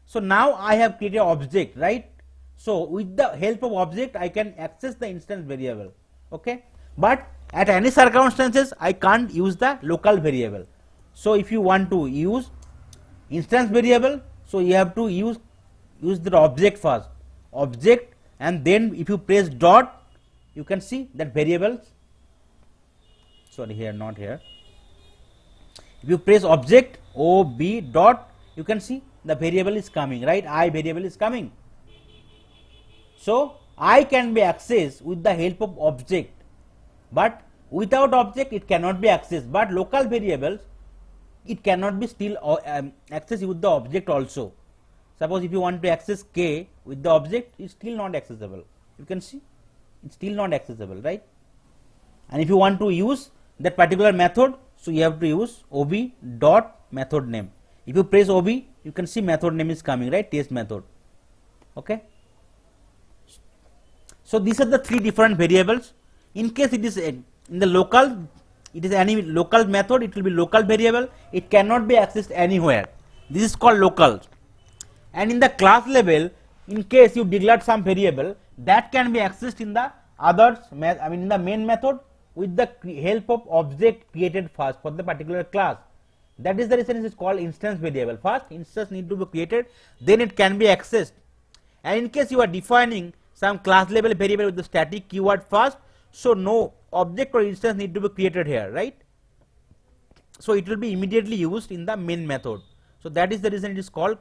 So now I have created an object, right? So with the help of object I can access the instance variable, okay, but at any circumstances I can't use the local variable. So if you want to use instance variable, so you have to use the object first, object, and then if you press dot, you can see that variables, sorry, here, not here, if you press object ob dot, you can see the variable is coming, right? I variable is coming. So I can be accessed with the help of object, but without object it cannot be accessed. But local variables, it cannot be still accessed with the object also. Suppose if you want to access k with the object, it's still not accessible. You can see it's still not accessible, right? And if you want to use that particular method, So you have to use ob dot method name. If you press ob, you can see method name is coming, right? Test method. Okay. So these are the three different variables. In case it is in the local, it is any local method, it will be local variable. It cannot be accessed anywhere. This is called local. And in the class level, in case you declared some variable, that can be accessed in the others, in the main method with the help of object created first for the particular class. That is the reason it is called instance variable. First instance need to be created, then it can be accessed. And in case you are defining some class level variable with the static keyword first, so no object or instance need to be created here, right? So it will be immediately used in the main method. So that is the reason it is called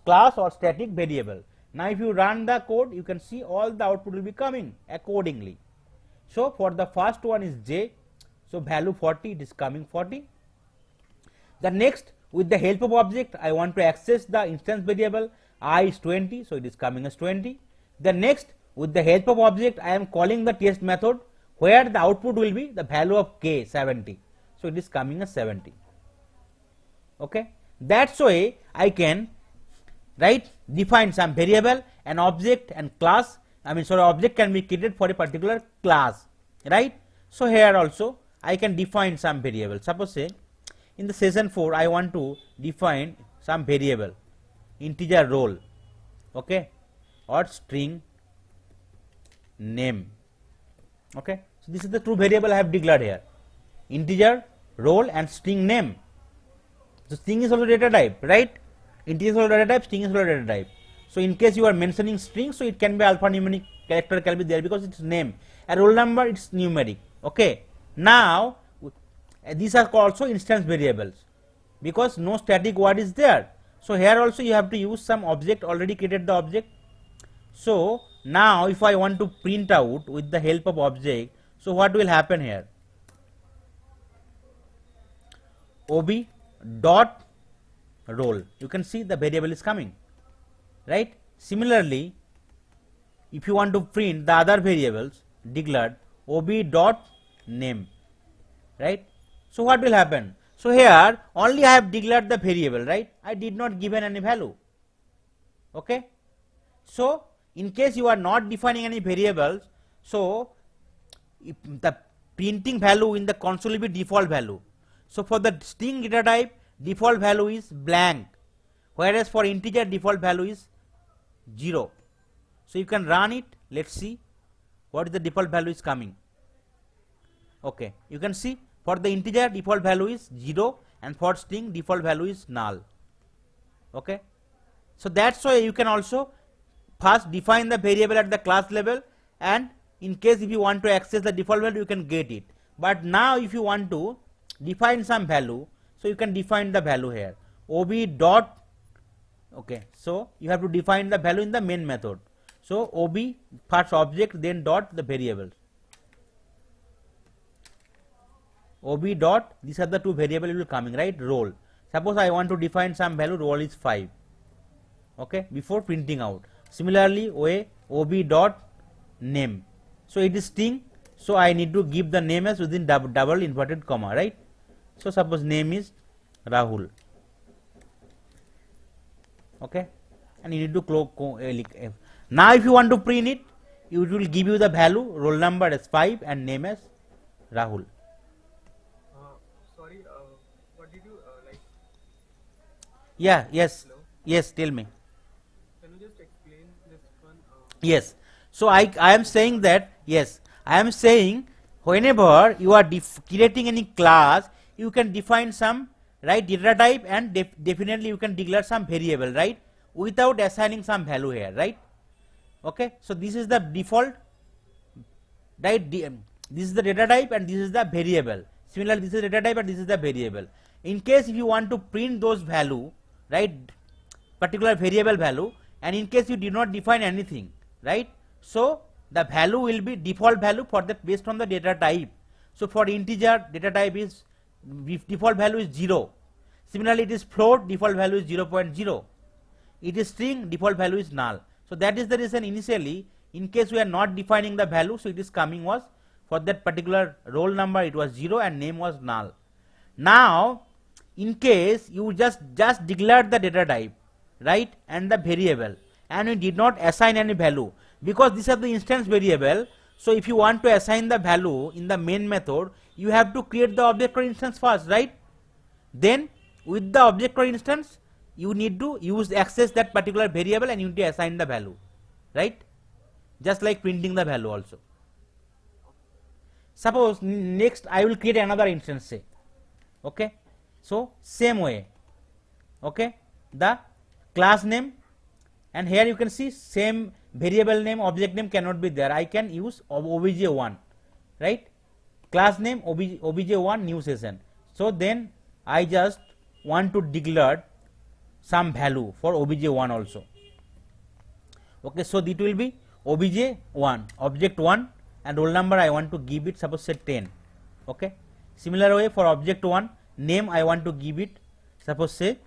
class or static variable. Now if you run the code, you can see all the output will be coming accordingly. So for the first one is j, so value 40, it is coming 40. The next, with the help of object, I want to access the instance variable I is 20, so it is coming as 20. The next, with the help of object, I am calling the test method where the output will be the value of k, 70. So it is coming as 70. Okay, that's why I can define some variable, an object and class. Object can be created for a particular class, right? So here also I can define some variable. Suppose say in the session 4 I want to define some variable, integer role, okay, or string name. Okay, so this is the two variable I have declared here, integer role and string name. So string is also data type, right? Integer is also data type, string is also data type. So in case you are mentioning string, so it can be alphanumeric character can be there because it's name, and roll number it's numeric. Okay, now these are also instance variables because no static word is there. So here also you have to use some object, already created the object. So now if I want to print out with the help of object, so what will happen here? ob dot role, you can see the variable is coming, right? Similarly, if you want to print the other variables declared, ob dot name, right? So what will happen? So here only I have declared the variable, right? I did not given any value. Okay, so in case you are not defining any variables, so if the printing value in the console will be default value. So for the string data type, default value is blank, whereas for integer default value is 0. So you can run it. Let's see what is the default value is coming. Okay, you can see for the integer default value is 0 and for string default value is null. Okay, so that's why you can also first define the variable at the class level, and in case if you want to access the default value you can get it. But now if you want to define some value, so you can define the value here, ob dot, okay, so you have to define the value in the main method. So ob first object, then dot the variables, ob dot, these are the two variables will coming, right? Role, suppose I want to define some value, role is 5, okay, before printing out. Similarly ob dot name, so it is string, so I need to give the name as within double inverted comma, right? So suppose name is Rahul, okay, and you need to now if you want to print it, it will give you the value roll number as 5 and name as Rahul. Sorry, what did you like? Yeah, yes. Hello? Yes, tell me. Can you just explain this one? Yes, so I am saying that, yes, I am saying whenever you are creating any class, you can define some, right, data type, and definitely you can declare some variable, right, without assigning some value here, right? Okay, so this is the default, right? This is the data type and this is the variable. Similarly, this is data type and this is the variable. In case if you want to print those value, right, particular variable value, and in case you did not define anything, right, so the value will be default value for that based on the data type. So for integer, data type is default value is 0. Similarly, it is float, default value is 0.0. It is string, default value is null. So that is the reason initially, in case we are not defining the value, so it is coming was for that particular roll number it was 0 and name was null. Now in case you just declared the data type, right, and the variable, and you did not assign any value, because these are the instance variable. So if you want to assign the value in the main method, you have to create the object or instance first, right? Then with the object or instance, you need to use access that particular variable and you need to assign the value, right? Just like printing the value also. Suppose next I will create another instance, say, okay, so same way, okay, the class name, and here you can see same variable name, object name cannot be there. I can use obj1, right? Class name obj1 new session. So then I just want to declare some value for obj1 also. Okay, so it will be obj1 object1, and roll number I want to give it, suppose say 10. Okay, similar way for object1, name I want to give it, suppose say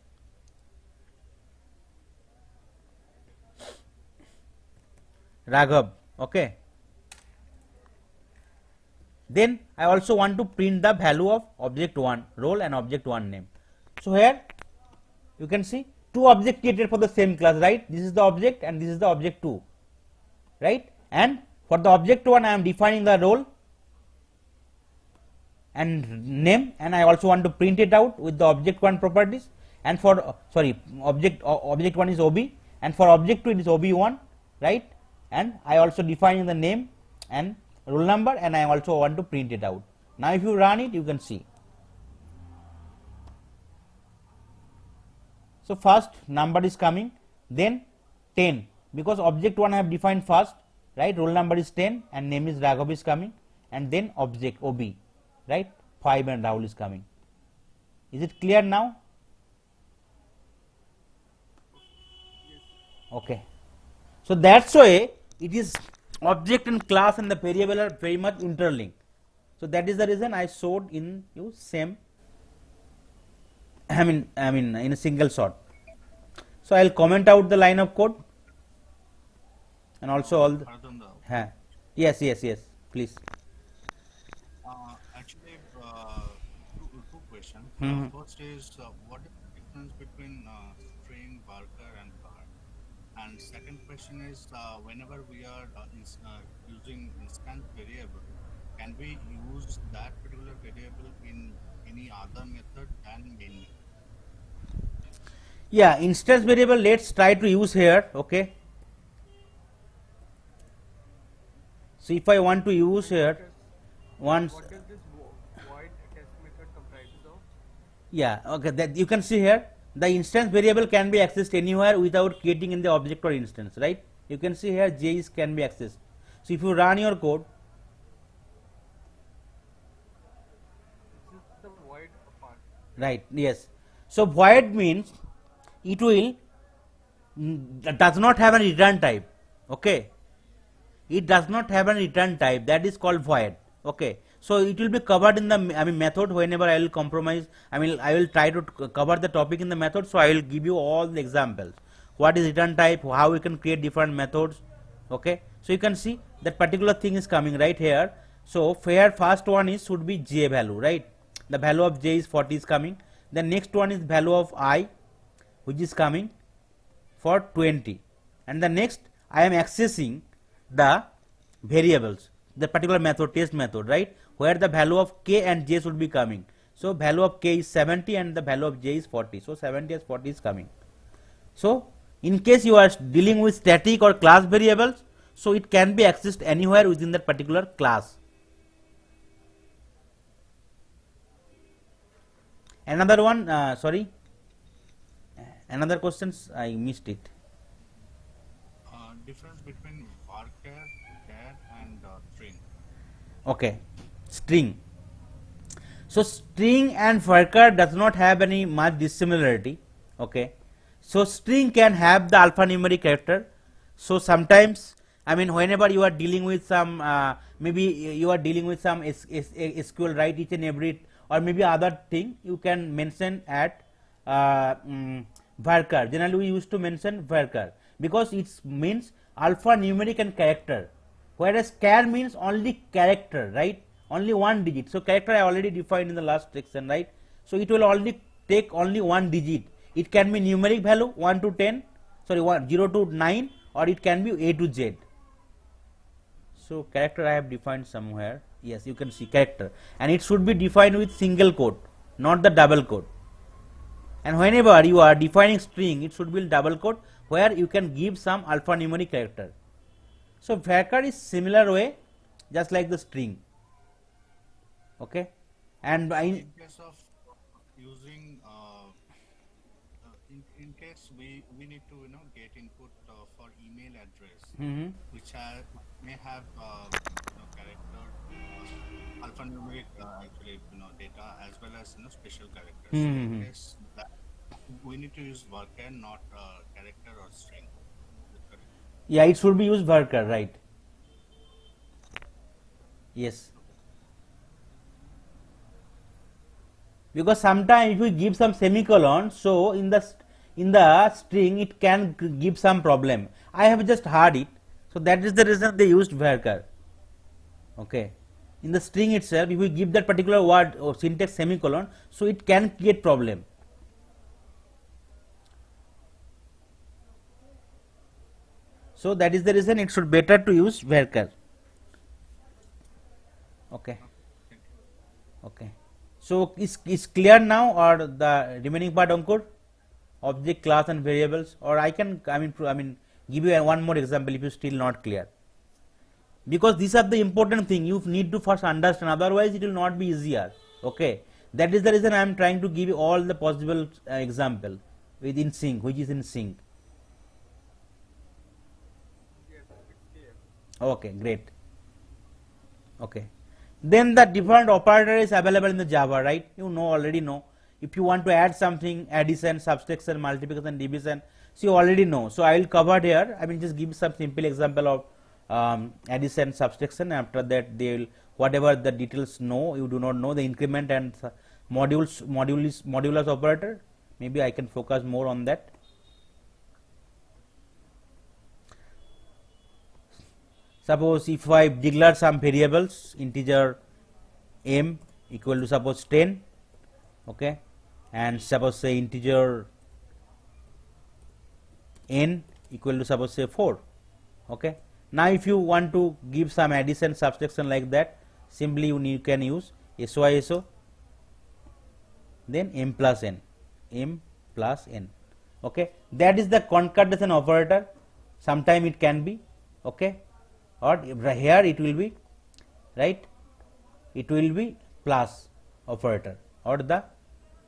Raghav. Okay, then I also want to print the value of object1 role and object1 name. So here you can see two objects created for the same class, right? This is the object and this is the object2, right? And for the object1 I am defining the role and name, and I also want to print it out with the object1 properties. And for object1 is ob, and for object2 it is ob1, right? And I also defining the name and roll number, and I also want to print it out. Now if you run it, you can see. So first number is coming, then 10, because object1 I have defined first, right? Roll number is 10 and name is Raghav is coming, and then object ob, right? 5 and Rahul is coming. Is it clear now? Okay. So that's why it is object and class and the variable are very much interlinked. So that is the reason I showed in you same, I mean in a single shot. So I will comment out the line of code and also all the, yes, please. Actually, two questions. First is what is the difference between string, worker, and var? And second question is whenever we are using instance variable, can we use that particular variable in any other method than main method? Yeah, instance variable, let's try to use here. Okay, so if I want to use here once, What does this void test method comprises of? yeah, okay, that you can see here the instance variable can be accessed anywhere without creating in the object or instance, right? You can see here j is can be accessed. So if you run your code, This is the void part. right, yes, so void means it will does not have a return type. Okay, it does not have a return type, that is called void. Okay, so it will be covered in the method. Whenever I will compromise, I will try to cover the topic in the method, so I will give you all the examples, what is return type, how we can create different methods. Okay, so you can see that particular thing is coming right here. So here first one is should be j value, right? The value of j is 40 is coming. Then next one is value of I, which is coming for 20, and the next I am accessing the variables, the particular method, test method, right, where the value of k and j should be coming. So value of k is 70 and the value of j is 40, so 70 as 40 is coming. So in case you are dealing with static or class variables, so it can be accessed anywhere within that particular class. Another one, sorry, another questions I missed it. Difference between varchar, char, and string. Okay, string. So string and varchar does not have any much dissimilarity. Okay, so string can have the alphanumeric character. So sometimes, I mean, whenever you are dealing with some, maybe you are dealing with some SQL, right, each and every, or maybe other thing, you can mention at varchar. Generally, we used to mention varchar because it means alphanumeric and character, whereas char means only character, right, only one digit. So character I already defined in the last section, right? So it will only take only one digit. It can be numeric value 1 to 10, sorry 0 to 9, or it can be A to Z. So character I have defined somewhere. Yes, you can see character, and it should be defined with single quote, not the double quote. And whenever you are defining string, it should be double quote where you can give some alphanumeric character. So varchar is similar way, just like the string. Okay, and In case of using, in case we need to get input for email address, Mhm. which may have character alphanumeric actually data as well as special characters. So in Mhm. case that we need to use varchar, not character or string. Is it correct? Yeah, it should be used varchar, right? Yes, because sometimes if you give some semicolon, so in the string it can give some problem. I have just heard it, so that is the reason they used varchar. Okay, in the string itself, if you give that particular word or syntax semicolon, so it can create problem. So that is the reason it should better to use varchar. Okay. Thank you. Okay. So is clear now, or the remaining part, Ankur? Object, class, and variables, or I mean give you one more example if you still not clear. Because these are the important thing you need to first understand. Otherwise, it will not be easier. Okay. That is the reason I am trying to give you all the possible example within sync, which is in sync. Yes, it's clear. Okay, great. Okay. Then the different operator is available in the Java, right? You know, already know. If you want to add something, addition, subtraction, multiplication, division, so you already know. So I will cover here. I will just give some simple example of addition, subtraction. After that, they will whatever the details know you do not know, the increment and modulus operator. Maybe I can focus more on that. Suppose if I declare some variables, integer m equal to suppose 10, okay, and suppose say integer n equal to suppose say 4, okay. Now if you want to give some addition, subtraction like that, simply you can use SYSO, then m plus n, okay. That is the concatenation operator. Sometime it can be, okay, or here it will be, right, it will be plus operator or the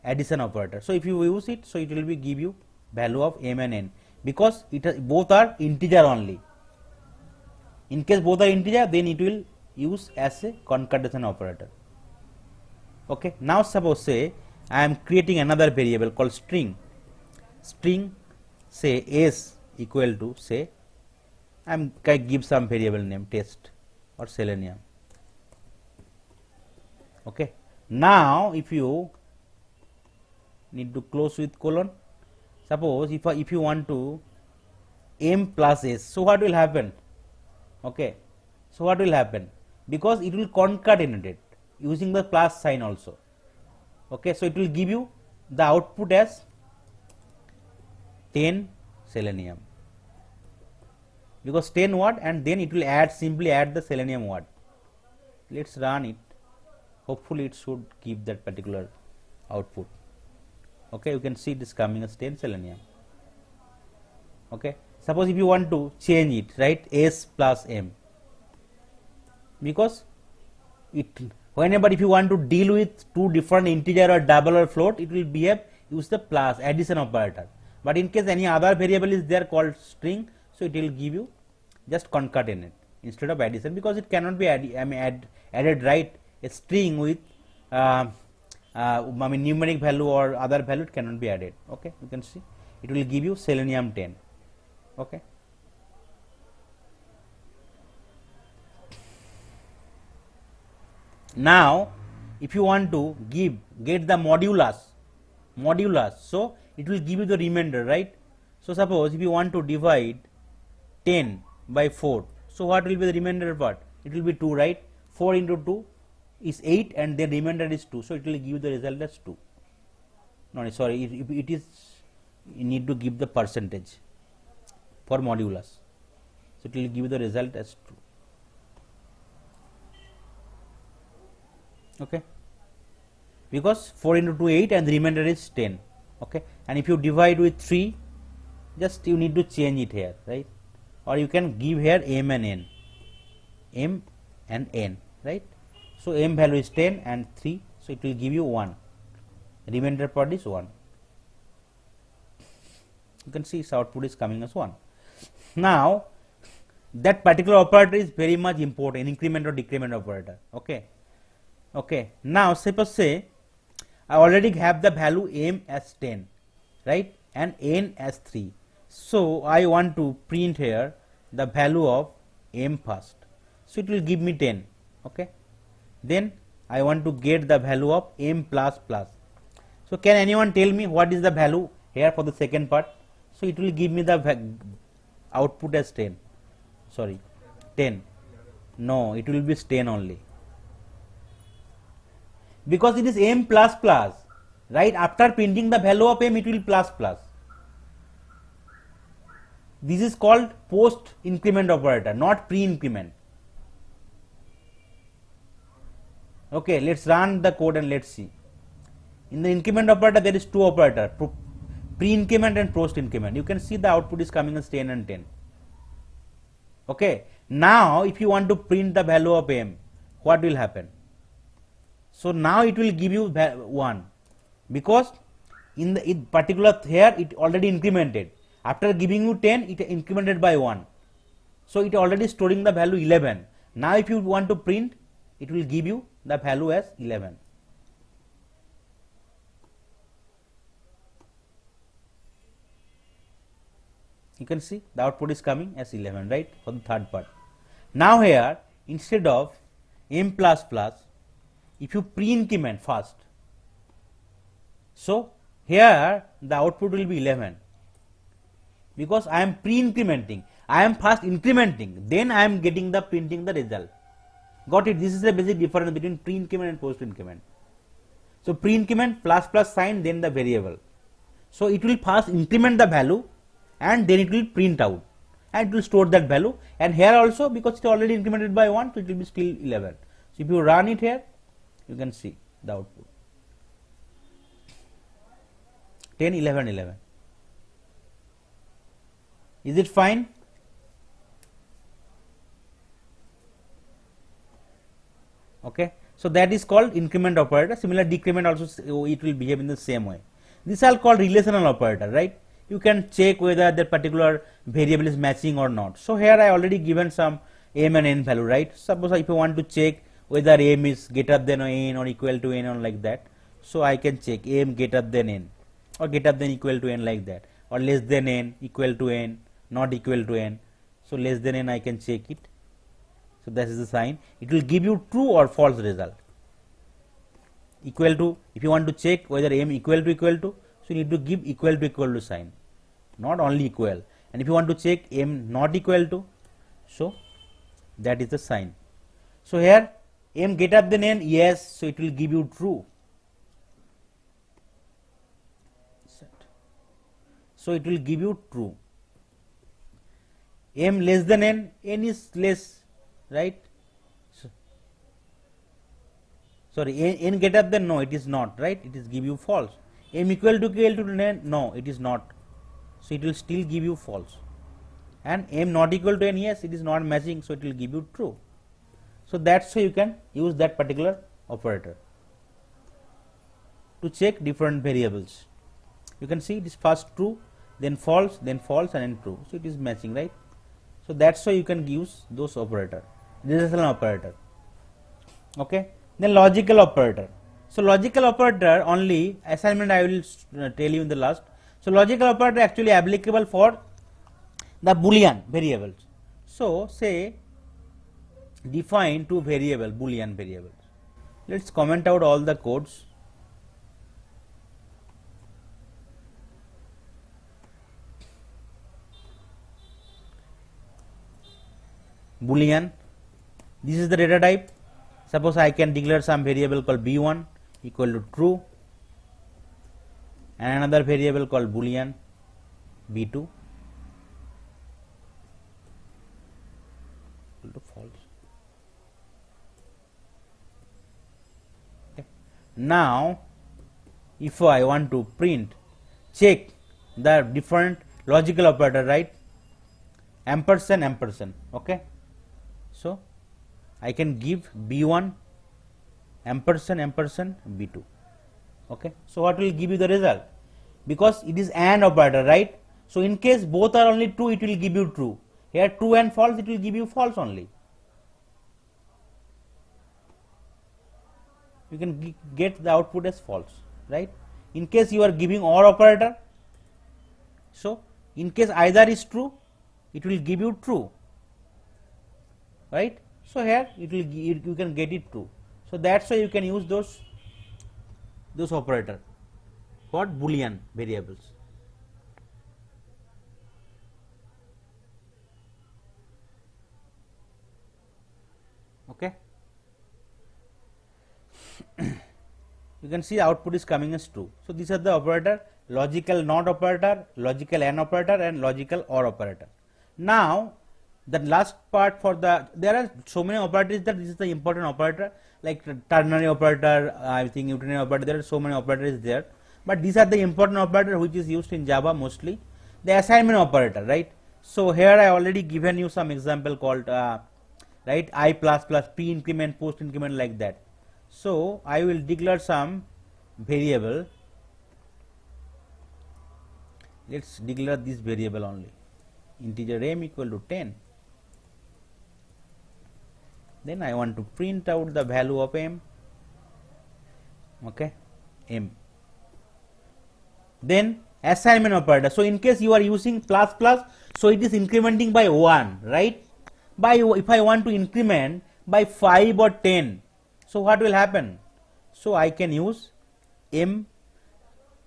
addition operator. So if you use it, so it will be give you value of m and n, because both are integer only. In case both are integer, then it will use as a concatenation operator. Okay. Now suppose say I am creating another variable called string say s equal to say I am give some variable name test or selenium. Okay. Now if you need to close with colon, suppose if you want to m plus s, so what will happen? Okay, so what will happen? Because it will concatenate it using the plus sign also. Okay, so it will give you the output as 10 selenium, because 10 word, and then it will simply add the selenium word. Let's run it. Hopefully it should give that particular output. Okay, you can see it is coming as 10 selenium. Okay, suppose if you want to change it, right, s plus m, because it whenever if you want to deal with two different integer or double or float, it will behave use the plus addition operator. But in case any other variable is there called string, so it will give you just concatenate instead of addition, because it cannot be added, right? A string with numeric value or other value, it cannot be added. Okay, you can see it will give you selenium 10. Okay. Now if you want to get the modulus, so it will give you the remainder, right? So suppose if you want to divide 10 by 4, so what will be the remainder part? It will be 2, right? 4 into 2 is 8, and the remainder is 2, so it will give you the result as 2. no, sorry, it is, you need to give the percentage for modulus. So it will give the result as true. Okay, because 4 into 2 8 and the remainder is 10. Okay, and if you divide with 3, just you need to change it here, right? Or you can give here m and n, right? So m value is 10 and 3, so it will give you 1. Remainder part is 1. You can see its output is coming as 1. Now that particular operator is very much important, increment or decrement operator. Okay. Okay. Now suppose say I already have the value m as 10, right, and n as 3. So I want to print here the value of m first. So it will give me 10. Okay. Then I want to get the value of m plus plus. So can anyone tell me what is the value here for the second part? So it will give me the output as 10. Sorry, 10. No, it will be 10 only. Because it is m plus plus, right? After printing the value of m, it will plus plus. This is called post increment operator, not pre increment. Okay, let's run the code and let's see. In the increment operator, there is two operators, pre increment and post increment. You can see the output is coming as 10 and 10. Okay. Now if you want to print the value of m, what will happen? So now it will give you 1, because in the particular here it already incremented. After giving you 10, it incremented by 1. So it already storing the value 11. Now if you want to print, it will give you the value as 11. You can see the output is coming as 11, right, for the third part. Now here instead of m plus plus, if you pre-increment first, so here the output will be 11, because I am pre-incrementing. I am first incrementing, then I am getting the printing the result. Got it? This is the basic difference between pre-increment and post-increment. So pre-increment plus plus sign, then the variable. So it will first increment the value and then it will print out and it will store that value, and here also because it is already incremented by 1, so it will be still 11. So if you run it here, you can see the output 10, 11, 11. Is it fine? Okay. So that is called increment operator. Similar decrement also it will behave in the same way. These are called relational operator, right? You can check whether that particular variable is matching or not. So here I already given some m and n value, right? Suppose if you want to check whether m is greater than n or equal to n or like that, so I can check m greater than n or greater than equal to n like that, or less than n, equal to n, not equal to n. So less than n I can check it. So that is the sign. It will give you true or false result. Equal to, if you want to check whether m equal to, so you need to give equal to sign, not only equal. And if you want to check m not equal to, so that is the sign. So here m greater than n, yes, so it will give you true. So it will give you true. M less than n, n is less, right? Sorry, n greater than, no, it is not, right? It is give you false. M equal to n, no, it is not. So it will still give you false. And m not equal to n, yes, it is not matching, so it will give you true. So that's how you can use that particular operator to check different variables. You can see it is first true, then false, and then true. So it is matching, right? So that's why you can use those operator, relational operator. Okay. Then logical operator. So logical operator only assignment I will tell you in the last. So logical operator actually applicable for the Boolean variables. So say define two variable Boolean variables. Let's comment out all the codes. Boolean, this is the data type. Suppose I can declare some variable called b1 equal to true, and another variable called boolean b2 equal to false. Okay. Now if I want to print, check the different logical operator, right? Ampersand ampersand. Okay, so I can give b1 ampersand ampersand b2. Okay, so what will give you the result? Because it is AND operator, right? So in case both are only true, it will give you true. Here true and false, it will give you false only. You can get the output as false, right? In case you are giving OR operator, so in case either is true, it will give you true, right? So here it will you can get it true. So that's why you can use those operator, what boolean variables. Okay. You can see output is coming as true. So these are the operator: logical NOT operator, logical AND operator, and logical OR operator. Now the last part for there are so many operators that this is the important operator, like ternary operator, I think urinary operator. There are so many operators there, but these are the important operator which is used in Java mostly. The assignment operator, right? So here I already given you some example called right, I plus plus, pre increment, post increment, like that. So I will declare some variable. Let's declare this variable only, integer m equal to 10. Then I want to print out the value of m. Okay, m. Then assignment operator. So in case you are using plus plus, so it is incrementing by 1, right? By if I want to increment by 5 or 10, so what will happen? So I can use m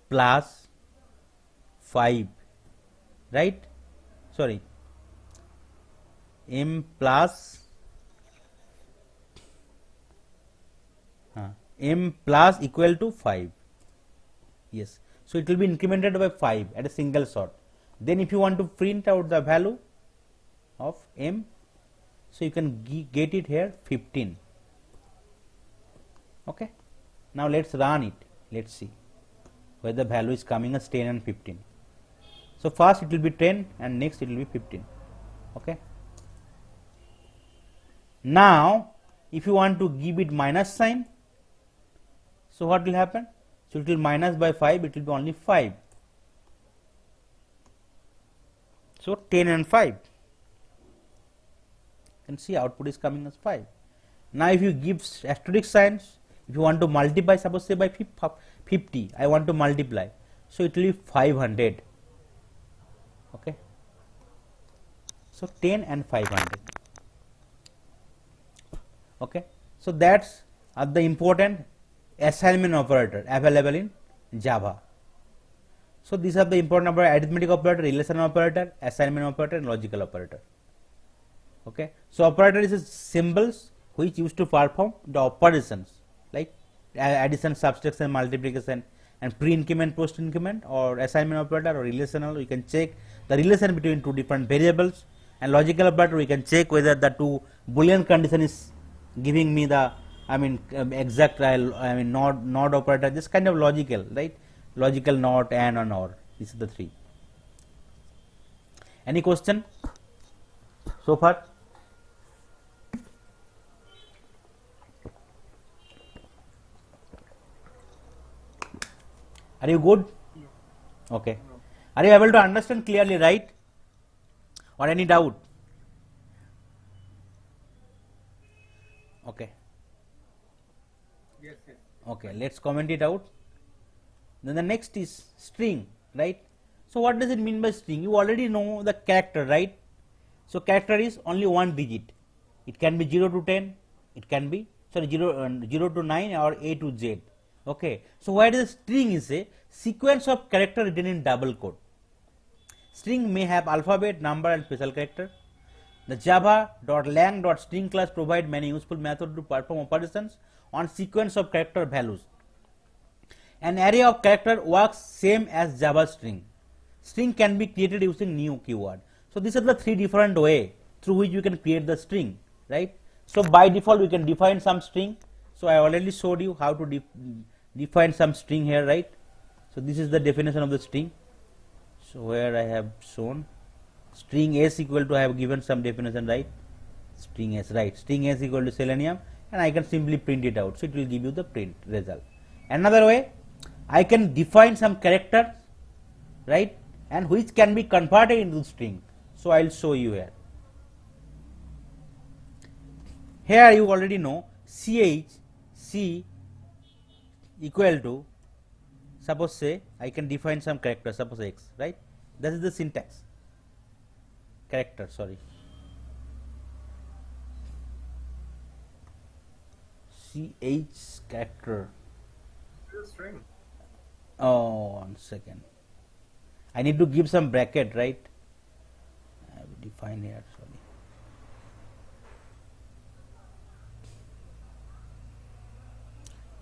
plus 5, right? Sorry, m plus m plus equal to 5. Yes, so it will be incremented by 5 at a single shot. Then if you want to print out the value of m, so you can get it here 15. Okay, now let's run it. Let's see where the value is coming as 10 and 15. So first it will be 10 and next it will be 15. Okay, now if you want to give it minus sign, so what will happen? So it will minus by 5, it will be only 5. So 10 and 5. You can see output is coming as 5. Now if you give asterisk signs, if you want to multiply, suppose say by 50, I want to multiply, so it will be 500. Okay, so 10 and 500. Okay, so that's the important assignment operator available in Java. So these are the important operator: arithmetic operator, relational operator, assignment operator, and logical operator. Okay, so operator is symbols which used to perform the operations like addition, subtraction, multiplication, and pre-increment, post-increment. Or assignment operator or relational, we can check the relation between two different variables. And logical operator, we can check whether the two Boolean condition is giving me the exact NOT operator. This kind of logical, right? Logical NOT, AND, and OR. These are the three. Any question so far? Are you good? Okay. Are you able to understand clearly, right? Or any doubt? Okay. Yes, yes. Okay, let's comment it out. Then the next is string, right? So what does it mean by string? You already know the character, right? So character is only one digit. It can be 0 to 10. It can be 0 to 9 or A to Z. Okay. So what is a string? Is a sequence of character written in double quote. String may have alphabet, number, and special character. The java.lang.string class provide many useful methods to perform operations on sequence of character values. An array of character works same as Java string. String can be created using new keyword. So these are the three different way through which you can create the string, right? So by default we can define some string. So I already showed you how to define some string here, right? So this is the definition of the string. So where I have shown string s equal to, I have given some definition, right? String s, right? String s equal to Selenium, and I can simply print it out. So it will give you the print result. Another way, I can define some characters, right, and which can be converted into string. So I will show you here. Here you already know c equal to, suppose say I can define some character, suppose x, right? That is the syntax. Character, sorry. ch character. It's a string. Oh, 1 second. I need to give some bracket, right? I will define here, sorry.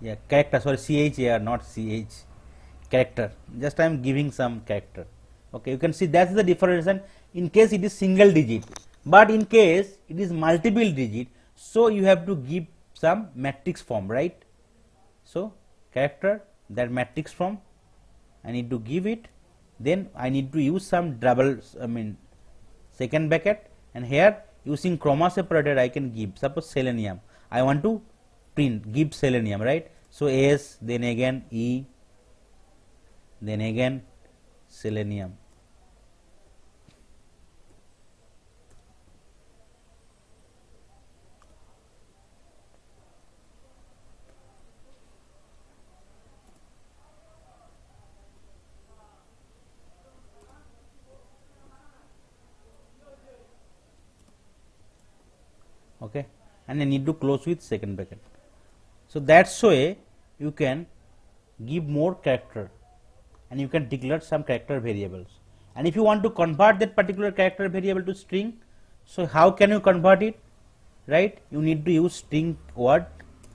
Yeah, character, sorry, ch here, not ch. Character. Just I am giving some character. Okay, you can see that's the difference. In case it is single digit, but in case it is multiple digit, so you have to give some matrix form, right? So character, that matrix form, I need to give it, then I need to use some double, second bracket, and here using comma separator I can give, suppose Selenium, I want to print, give Selenium, right? So s, then again e, then again Selenium. Okay, and I need to close with second bracket. So that's way you can give more character, and you can declare some character variables. And if you want to convert that particular character variable to string, so how can you convert it, right? You need to use string word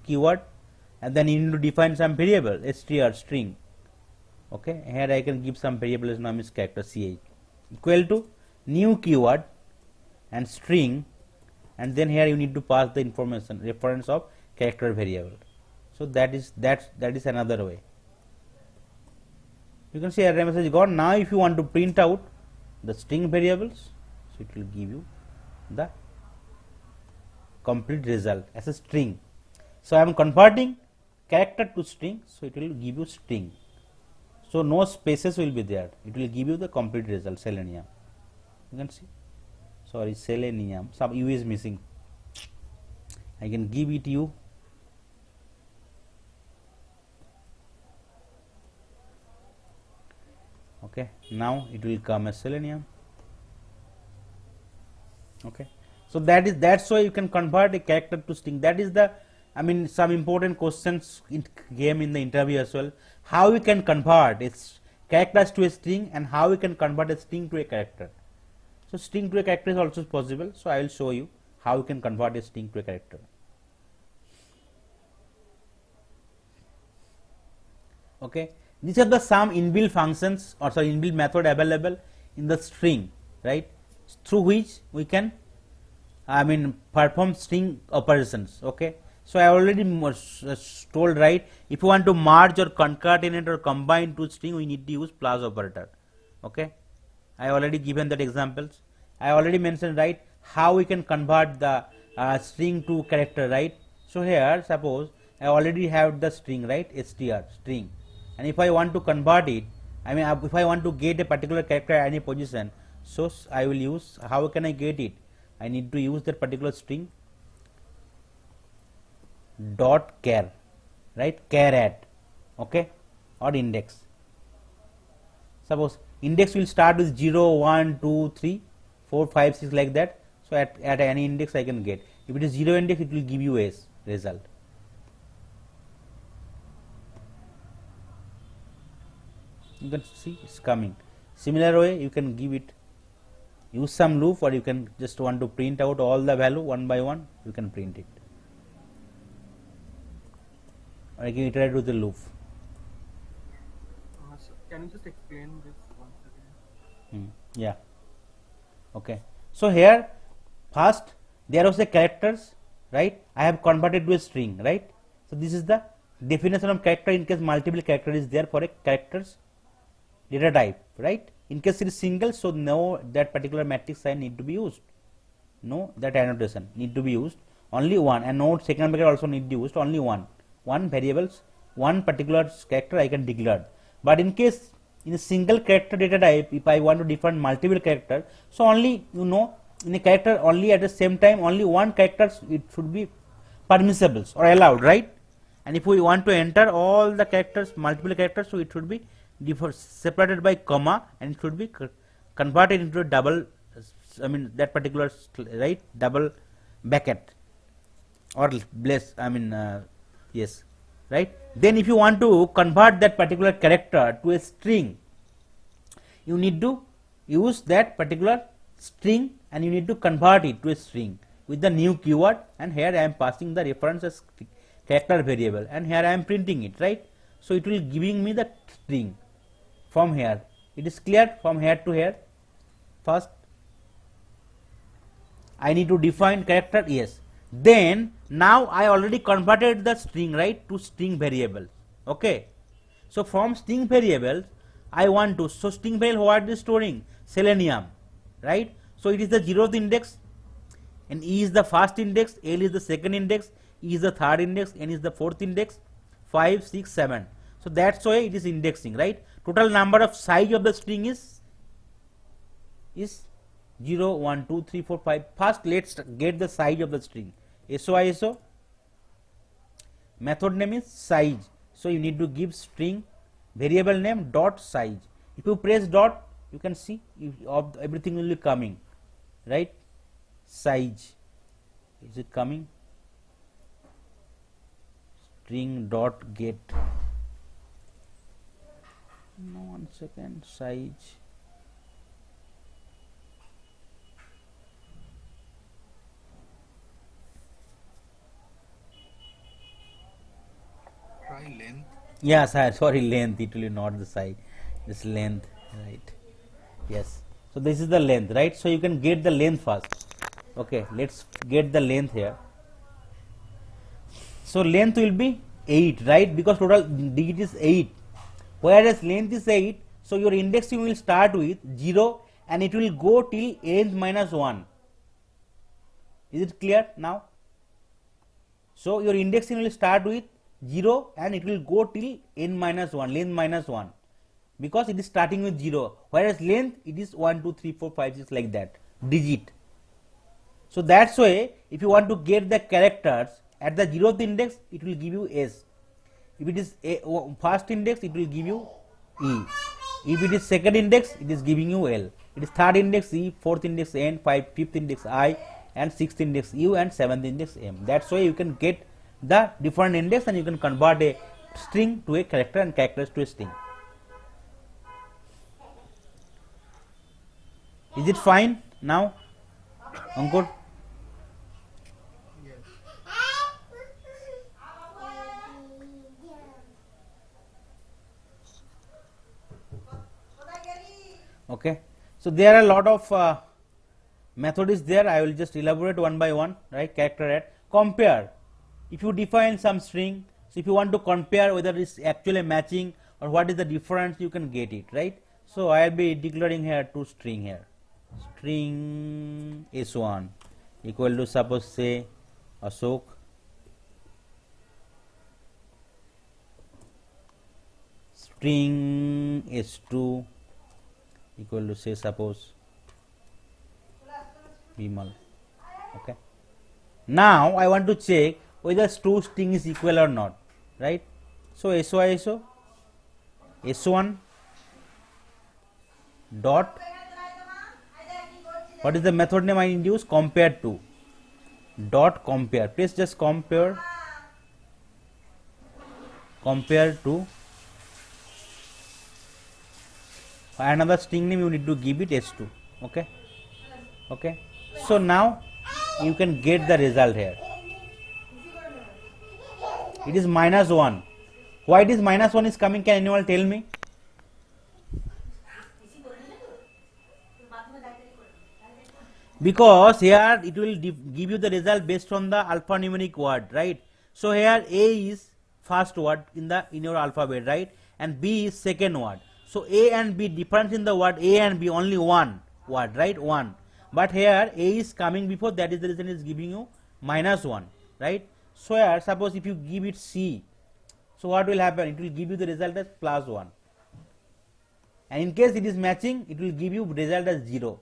keyword, and then you need to define some variable str string. Okay, here I can give some variable as name is character ch equal to new keyword and string, and then here you need to pass the information reference of character variable. So that is another way. You can see error message is gone. Now if you want to print out the string variables, so it will give you the complete result as a string. So I am converting character to string, so it will give you string. So no spaces will be there, it will give you the complete result. Selenium, you can see, sorry, Selenium, some u is missing, I can give it u. Okay, now it will come as Selenium. Okay, so that's why you can convert a character to string. That is the, some important questions came in the interview as well. How we can convert its characters to a string, and how we can convert a string to a character. So string to a character is also possible. So I will show you how you can convert a string to a character. Okay, these are the some inbuilt functions, or sorry, inbuilt method available in the string, right? Through which we can perform string operations. Okay, so I already told, right, if you want to merge or concatenate or combine two string, we need to use plus operator. Okay, I already given that examples. I already mentioned, right, how we can convert the string to character, right? So here suppose I already have the string, right, str string, and if I want to convert it, if I want to get a particular character at any position, so I will use, how can I get it? I need to use that particular string dot char, right, char at, okay, or index. Suppose index will start with 0, 1, 2, 3, 4, 5, 6 like that. So at any index I can get. If it is 0 index, it will give you a result. You can see it's coming. Similar way you can give it, use some loop, or you can just want to print out all the value one by one, you can print it, or you can iterate with the loop. Can you just explain this once again? Yeah. Okay. So here first there was a characters, right? I have converted to a string, right? So this is the definition of character in case multiple character is there for a characters data type, right? In case it is single, so no that particular matrix sign need to be used. No, that annotation need to be used only one, and no second bracket also need to be used only one variables, one particular character I can declare. But in case in a single character data type, if I want to define multiple character, so only in a character only at the same time only one character it should be permissibles or allowed, right? And if we want to enter all the characters, multiple characters, so it should be separated by comma, and it should be converted into a double, I mean that particular right double bracket or bless, I mean yes, right. Then if you want to convert that particular character to a string, you need to use that particular string and you need to convert it to a string with the new keyword, and here I am passing the reference as character variable, and here I am printing it, right. So it will giving me the string from here. It is clear from here to here. First I need to define character, yes. Then now I already converted the string, right, to string variables. Okay. So from string variables I want to, so string variable what is storing? Selenium, right. So it is the 0th index, and E is the first index, L is the second index, E is the third index, N is the fourth index, 5, 6, 7. So that's why it is indexing, right. Total number of size of the string is 0, 1, 2, 3, 4, 5. First let's get the size of the string. SOISO, method name is size. So you need to give string variable name dot size. If you press dot, you can see everything will be coming, right. Size, is it coming? String dot get. No, 1 second. Size. Try length. Yeah, sorry, length. It will be not the size. This length, right? Yes. So this is the length, right? So you can get the length first. Okay, let's get the length here. So length will be 8, right? Because total digit is 8, whereas length is 8. So your indexing will start with 0 and it will go till nth minus 1. Is it clear now? So your indexing will start with 0 and it will go till n minus 1, length minus 1, because it is starting with 0, whereas length it is 1, 2, 3, 4, 5, 6 like that digit. So that's why if you want to get the characters at the 0th index, it will give you S. If it is first index, it will give you E. If it is second index, it is giving you L. It is third index E, fourth index N, fifth index I, and sixth index U, and seventh index M. That's why you can get the different index and you can convert a string to a character and characters to a string. Is it fine now, Ankur? Yes. Okay. So there are a lot of method is there. I will just elaborate one by one, right? Character add, compare. If you define some string, so if you want to compare whether it's actually matching or what is the difference, you can get it, right? So I will be declaring here two string here. String S1 equal to, suppose, say Ashok, string S2 equal to, say, suppose Bimal. Okay. Now I want to check whether two string is equal or not, right? So SOISO S1 dot, what is the method name I induce? Compare to, dot compare. Please just compare to another string name. You need to give it S2. Okay. Okay. So now you can get the result here. It is -1. Why it is -1 is coming? Can anyone tell me? because here it will give you the result based on the alphanumeric word, right? So here A is first word in your alphabet, right? And B is second word. So A and B, difference in the word A and B, only one word, right? One. But here A is coming before, that is the reason it is giving you -1, right? So here suppose if you give it C, so what will happen? It will give you the result as +1. And in case it is matching, it will give you result as 0.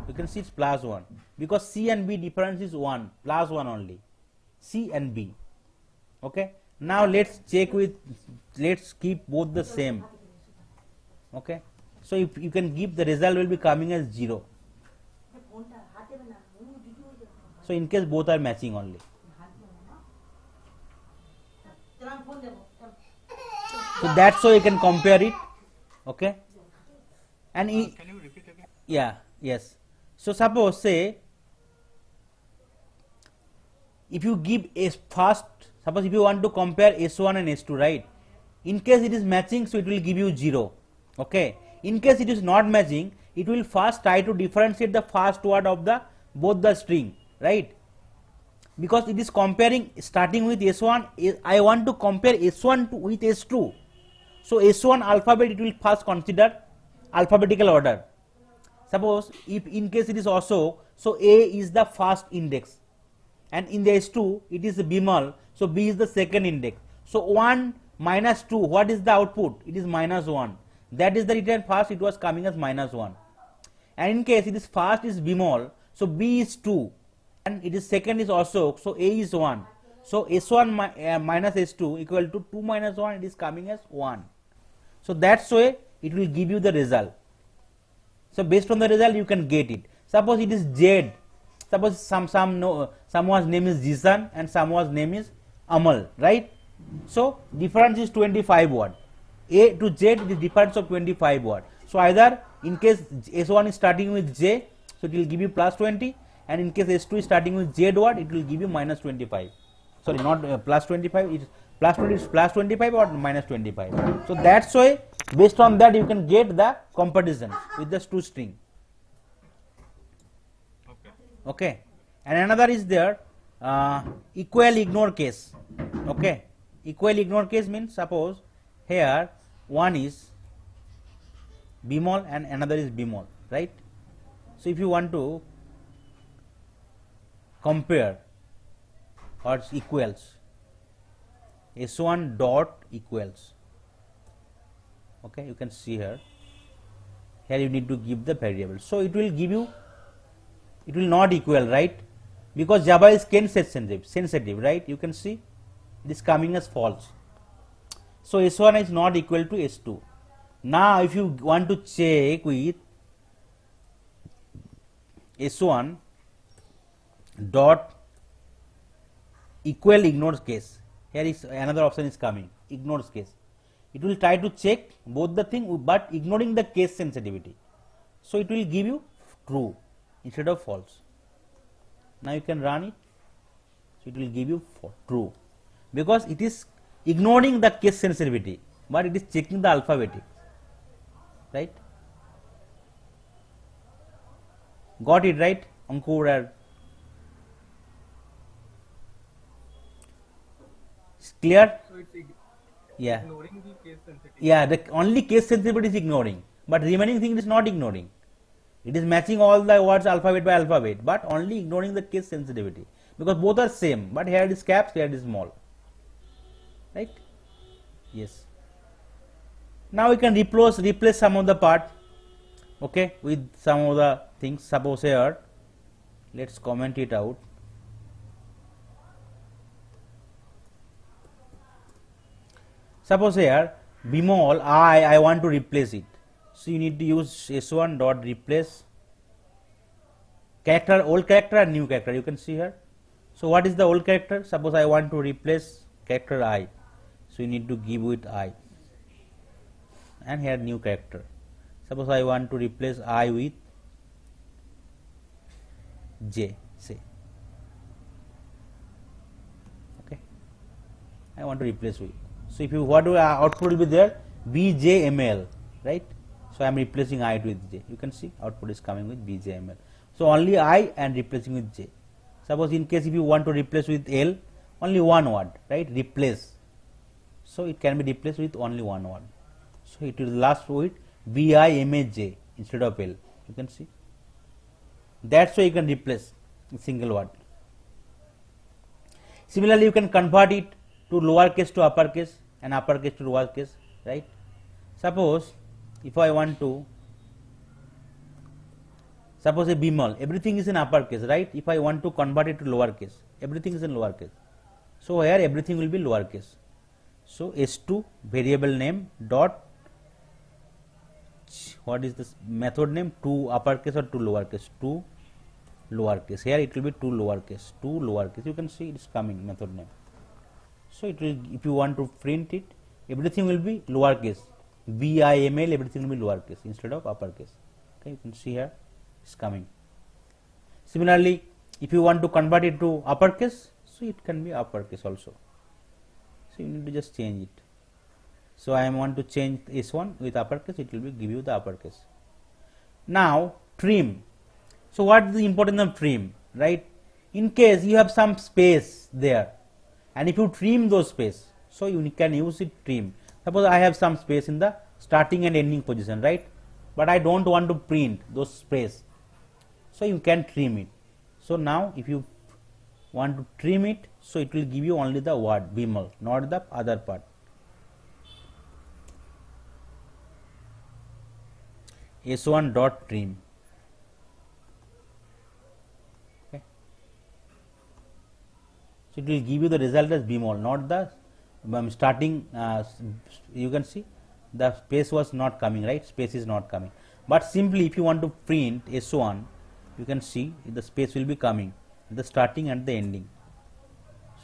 You can see it's +1 because C and B difference is 1, +1 only. C and B. Okay. Now let's check with, let's keep both the same. Okay. So if you can give, the result will be coming as 0. So in case both are matching only. So that's how you can compare it. Okay. And Can you repeat again? yeah, yes. So suppose say if you give a first, suppose if you want to compare S1 and S2, right? In case it is matching, so it will give you 0. Okay. In case it is not matching, it will first try to differentiate the first word of the both the string, right? Because it is comparing starting with S1, I want to compare S1 with S2. So S1 alphabet it will first consider alphabetical order. Suppose if in case it is also, so A is the first index and in the S2 it is Bimal, so B is the second index. So 1 minus 2, what is the output? It is -1. That is the return first, it was coming as -1. And in case it is first is Bimol, so B is 2 and it is second is Ashok, so A is 1. So S1 minus S2 equal to 2 minus 1, it is coming as 1. So that's way it will give you the result. So based on the result you can get it. Suppose it is Z, suppose someone's name is Jishan and someone's name is Amal, right? So difference is 25 word. A to Z it is difference of 25 word. So either in case S1 is starting with J, so it will give you +20, and in case S2 is starting with Z word, it will give you -25. Sorry, not +25, it is +25 or -25. So that's why based on that you can get the comparison with the two string. Okay. Okay. And another is there equal ignore case. Okay. Equal ignore case means suppose here one is Bimol and another is Bimol, right? So if you want to compare or equals, S1 dot equals, okay, you can see here you need to give the variable, so it will give you, it will not equal, right? Because Java is case sensitive, right? You can see it is coming as false. So S1 is not equal to S2. Now if you want to check with S1 dot equal ignores case, here is another option is coming, ignores case. It will try to check both the thing but ignoring the case sensitivity. So it will give you true instead of false. Now you can run it, so it will give you true because it is ignoring the case sensitivity but it is checking the alphabetic, right? Got it, right, Ankur? Or clear? So it's Yeah. ignoring the case sensitivity. Yeah, the only case sensitivity is ignoring, but remaining thing is not ignoring. It is matching all the words alphabet by alphabet, but only ignoring the case sensitivity because both are same, but here it is caps, here it is small, right? Yes. Now we can replace some of the part, okay, with some of the things. Suppose here, let's comment it out. Suppose here Bimol I want to replace it, so you need to use S1 dot replace character, old character and new character. You can see here. So what is the old character? Suppose I want to replace character I, so you need to give it I, and here new character. Suppose I want to replace I with J, say, okay, I want to replace with. So if you, what do output will be there? BJML, right? So I am replacing I with J. You can see output is coming with BJML. So only I and replacing with J. Suppose in case if you want to replace with L, only one word, right? Replace. So it can be replaced with only one word. So it will last with BIMAJ instead of L. You can see. That's why you can replace a single word. Similarly, you can convert it to lowercase to uppercase and uppercase to lowercase, right? Suppose if I want to, suppose a bimol, everything is in uppercase, right? If I want to convert it to lowercase, everything is in lowercase. So here everything will be lowercase. So S2 variable name dot, what is this method name, to uppercase or to lowercase, to lowercase. Here it will be to lowercase, to lowercase. You can see it is coming method name. So it will, if you want to print it, everything will be lowercase, BIML, everything will be lowercase instead of uppercase. Okay, you can see here it's coming. Similarly, if you want to convert it to uppercase, so it can be uppercase also. So you need to just change it. So I want to change S1 with uppercase, it will be give you the uppercase. Now trim. So what is the importance of trim, right? In case you have some space there, and if you trim those space, so you can use it trim. Suppose I have some space in the starting and ending position, right? But I don't want to print those space, so you can trim it. So now if you want to trim it, so it will give you only the word bimol, not the other part. S1 dot trim. Okay. So it will give you the result as bimol, not the starting. You can see the space was not coming, right? Space is not coming. But simply if you want to print S1, you can see the space will be coming, the starting and the ending.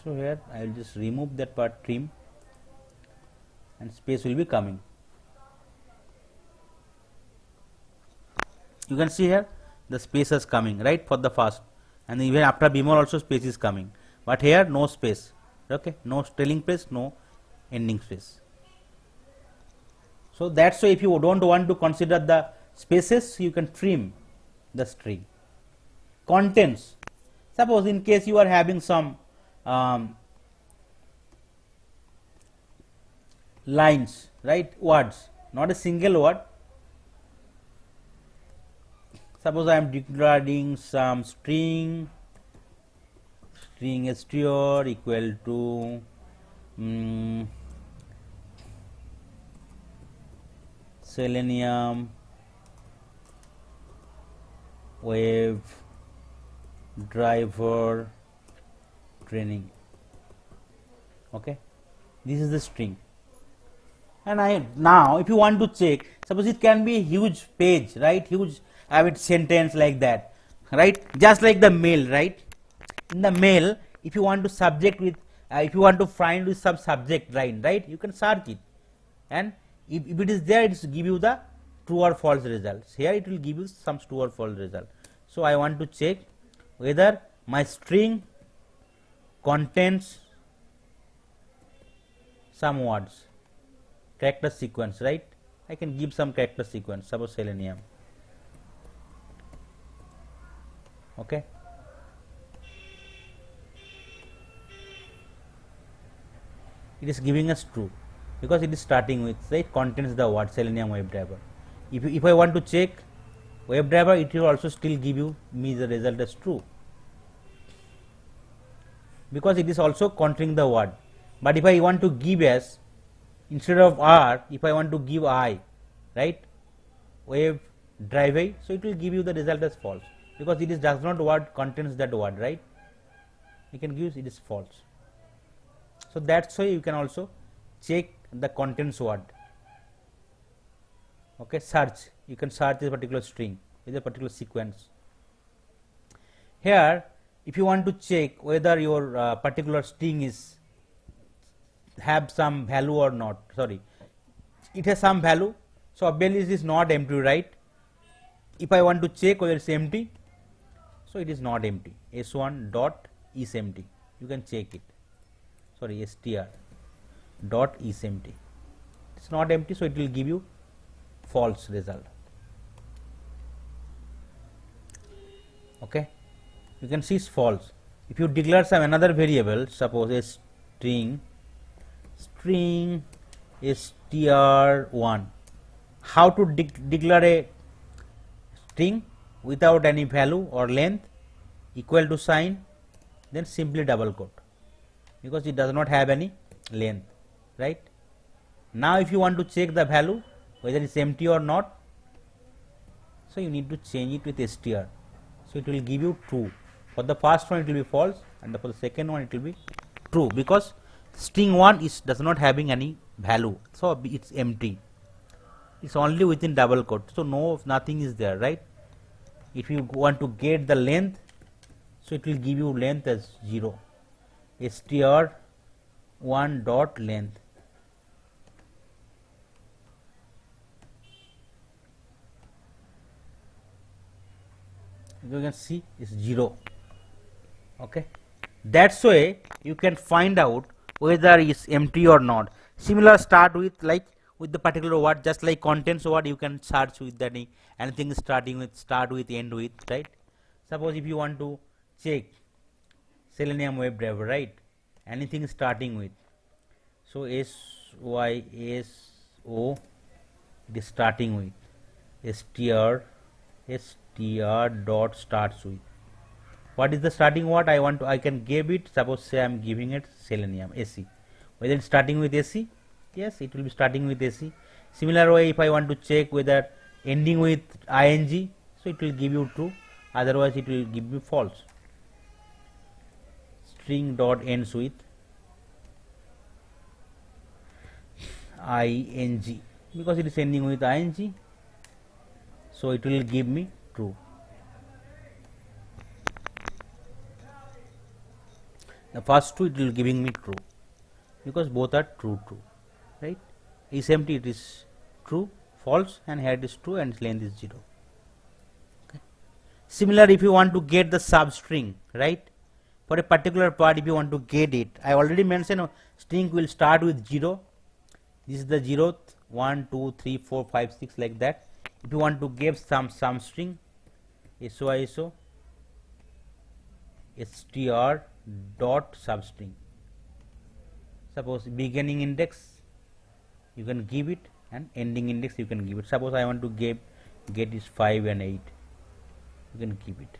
So here I will just remove that part, trim, and space will be coming. You can see here the space is coming, right, for the first, and even after bimol also space is coming, but here no space. Okay, no trailing space, no ending space. So that's why if you don't want to consider the spaces, you can trim the string. Contents. Suppose in case you are having some lines, right, words, not a single word. Suppose I am declaring some string str equal to Selenium web driver training. Okay, this is the string. And I now if you want to check, suppose it can be a huge page, right, huge sentence like that, right, just like the mail, right? In the mail, if you want to subject with if you want to find with some subject line, right, you can search it, and if it is there, it will give you the true or false results. Here it will give you some true or false result. So I want to check whether my string contains some words, character sequence, right? I can give some character sequence, suppose Selenium. Okay, it is giving us true because it is starting with, right, contains the word Selenium WebDriver. If I want to check WebDriver, it will also still give you me the result as true because it is also containing the word. But if I want to give as, instead of R, if I want to give I, right, WebDriver, so it will give you the result as false because it is does not word contains that word, right? You can give it is false. So that's why you can also check the contents word. Okay, search, you can search a particular string with a particular sequence. Here if you want to check whether your particular string is have some value or not, sorry, it has some value, so obviously it is not empty, right? If I want to check whether it's empty, so it is not empty, s1 dot is empty, you can check it, sorry, str dot is empty, it's not empty, so it will give you false result. Okay, you can see it's false. If you declare some another variable, suppose a string str1, how to declare a string without any value or length, equal to sign, then simply double quote, because it does not have any length, right? Now if you want to check the value whether it's empty or not, so you need to change it with str, so it will give you true. For the first one it will be false, and for the second one it will be true, because string 1 does not having any value, so it's empty, it's only within double quote, so nothing is there, right? If you want to get the length, so it will give you length as 0, str1 dot length. You can see it's 0. Okay, that's way you can find out whether it's empty or not. Similar start with like with the particular word, just like contents word, you can search with anything starting with start with end with, right? Suppose if you want to check Selenium WebDriver, right? Anything starting with, so SYSO, it is starting with str dot starts with. What is the starting word I can give it? Suppose say I am giving it Selenium AC. Whether it's starting with AC, yes, it will be starting with AC. Similar way, if I want to check whether ending with ing, so it will give you true, otherwise it will give you false. String dot ends with ing, because it is ending with ing, so it will give me true. The first two it will giving me true, because both are true, right? Is empty, it is true, false, and here it is true and its length is 0. Okay. Similar, if you want to get the substring, right? For a particular part, if you want to get it, I already mentioned string will start with 0. This is the 0th, 1, 2, 3, 4, 5, 6, like that. If you want to give some string, SYSO str dot substring. Suppose beginning index you can give it, and ending index you can give it. Suppose I want to get is 5 and 8, you can give it.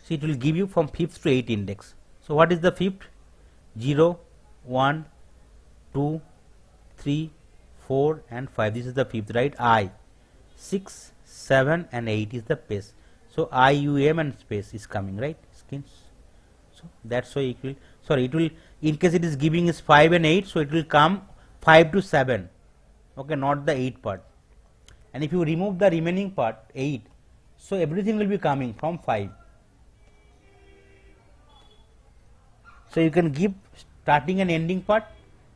So it will give you from 5th to 8th index. So what is the 5th? 0, 1, 2, 3, 4 and 5. This is the 5th, right? I, 6, 7 and 8 is the pace. So IUM and space is coming, right? Skins. So that's why it will, sorry, it will, in case it is giving is 5 and 8, so it will come 5 to 7. Okay, not the 8 part. And if you remove the remaining part, 8, so everything will be coming from 5. So you can give starting and ending part.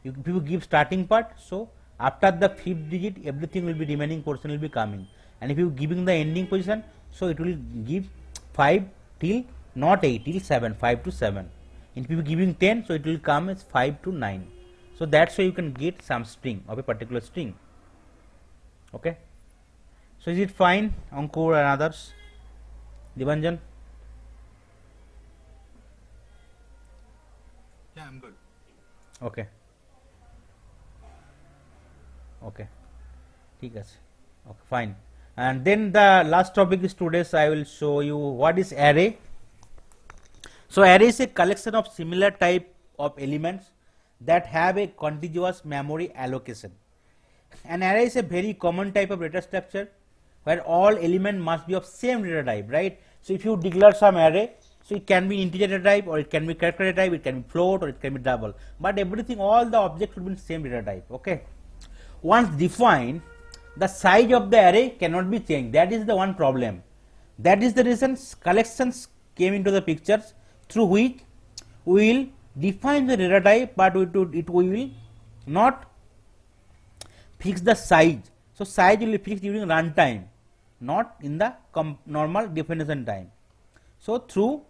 If you give starting part, so after the 5th digit, everything will be remaining portion will be coming. And if you giving the ending position, so it will give 5 till not 8 till 7, 5 to 7. And if you giving 10, so it will come as 5 to 9. So that's why you can get some string of a particular string. Okay. So is it fine, Ankur and others? Dibanjan? Yeah, I'm good. Okay. Okay. ঠিক আছে. Okay, fine. And then the last topic is today's, I will show you what is array. So array is a collection of similar type of elements that have a contiguous memory allocation. An array is a very common type of data structure where all elements must be of same data type, right? So if you declare some array, so it can be integer data type, or it can be character data type, it can be float, or it can be double, but everything, all the objects will be same data type. Okay. Once defined, the size of the array cannot be changed. That is the one problem. That is the reason collections came into the pictures, through which we will define the data type, but we will not fix the size. So size will be fixed during runtime, not in the normal definition time. So through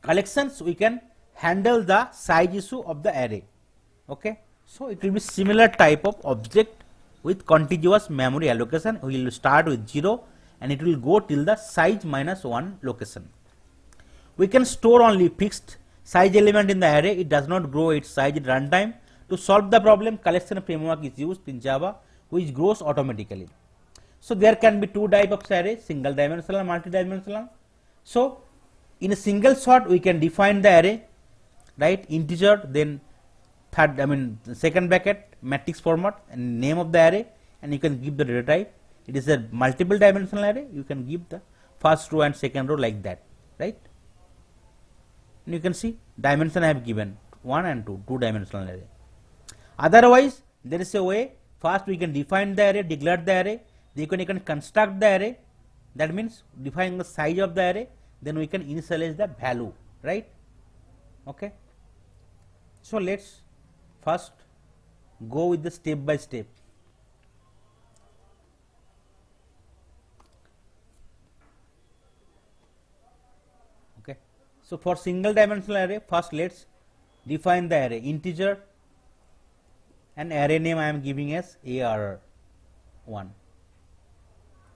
collections we can handle the size issue of the array. Okay. So it will be similar type of object with contiguous memory allocation. We will start with 0 and it will go till the size minus 1 location. We can store only fixed size element in the array. It does not grow its size at runtime. To solve the problem, collection framework is used in Java, which grows automatically. So there can be two types of array, single dimensional and multi-dimensional. So in a single shot we can define the array, right, integer, then second bracket, matrix format and name of the array, and you can give the data type. It is a multiple dimensional array, you can give the first row and second row like that, right. And you can see dimension I have given 1 and 2, two dimensional array. Otherwise there is a way, first we can define the array, declare the array, then you can construct the array, that means defining the size of the array, then we can initialize the value, right. Okay. So let's first go with the step by step. Okay. So for single dimensional array, first let's define the array, integer, and array name I am giving as AR1.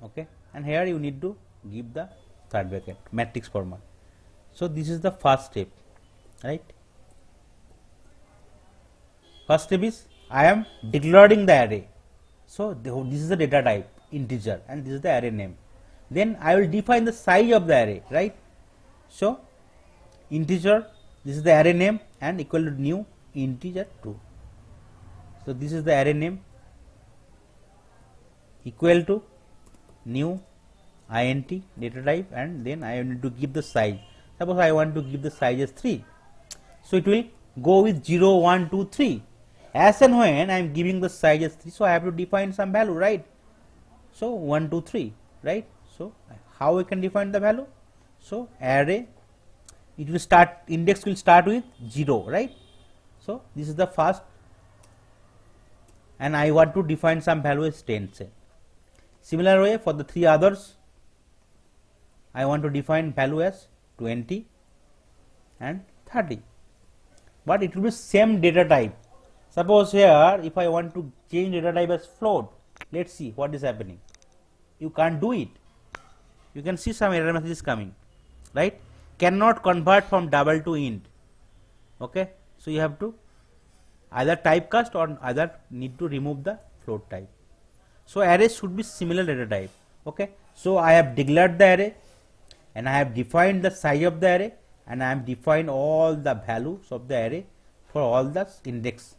Okay, and here you need to give the third bracket, matrix format. So this is the first step, right. First step is I am declaring the array. So this is the data type, integer, and this is the array name. Then I will define the size of the array, right. So integer, this is the array name, and equal to new integer 2. So this is the array name, equal to new int data type, and then I need to give the size. Suppose I want to give the size as 3. So it will go with 0, 1, 2, 3. As and when I am giving the size as 3, so I have to define some value, right. So 1, 2, 3, right. So how I can define the value? So array, it will start, index will start with 0, right. So this is the first, and I want to define some value as 10, say. Similar way for the three others, I want to define value as 20 and 30, but it will be same data type. Suppose here if I want to change data type as float, let's see what is happening. You can't do it. You can see some error messages coming, right. Cannot convert from double to int. Okay, so you have to either typecast or either need to remove the float type. So array should be similar data type. Okay, so I have declared the array and I have defined the size of the array, and I have defined all the values of the array for all the index.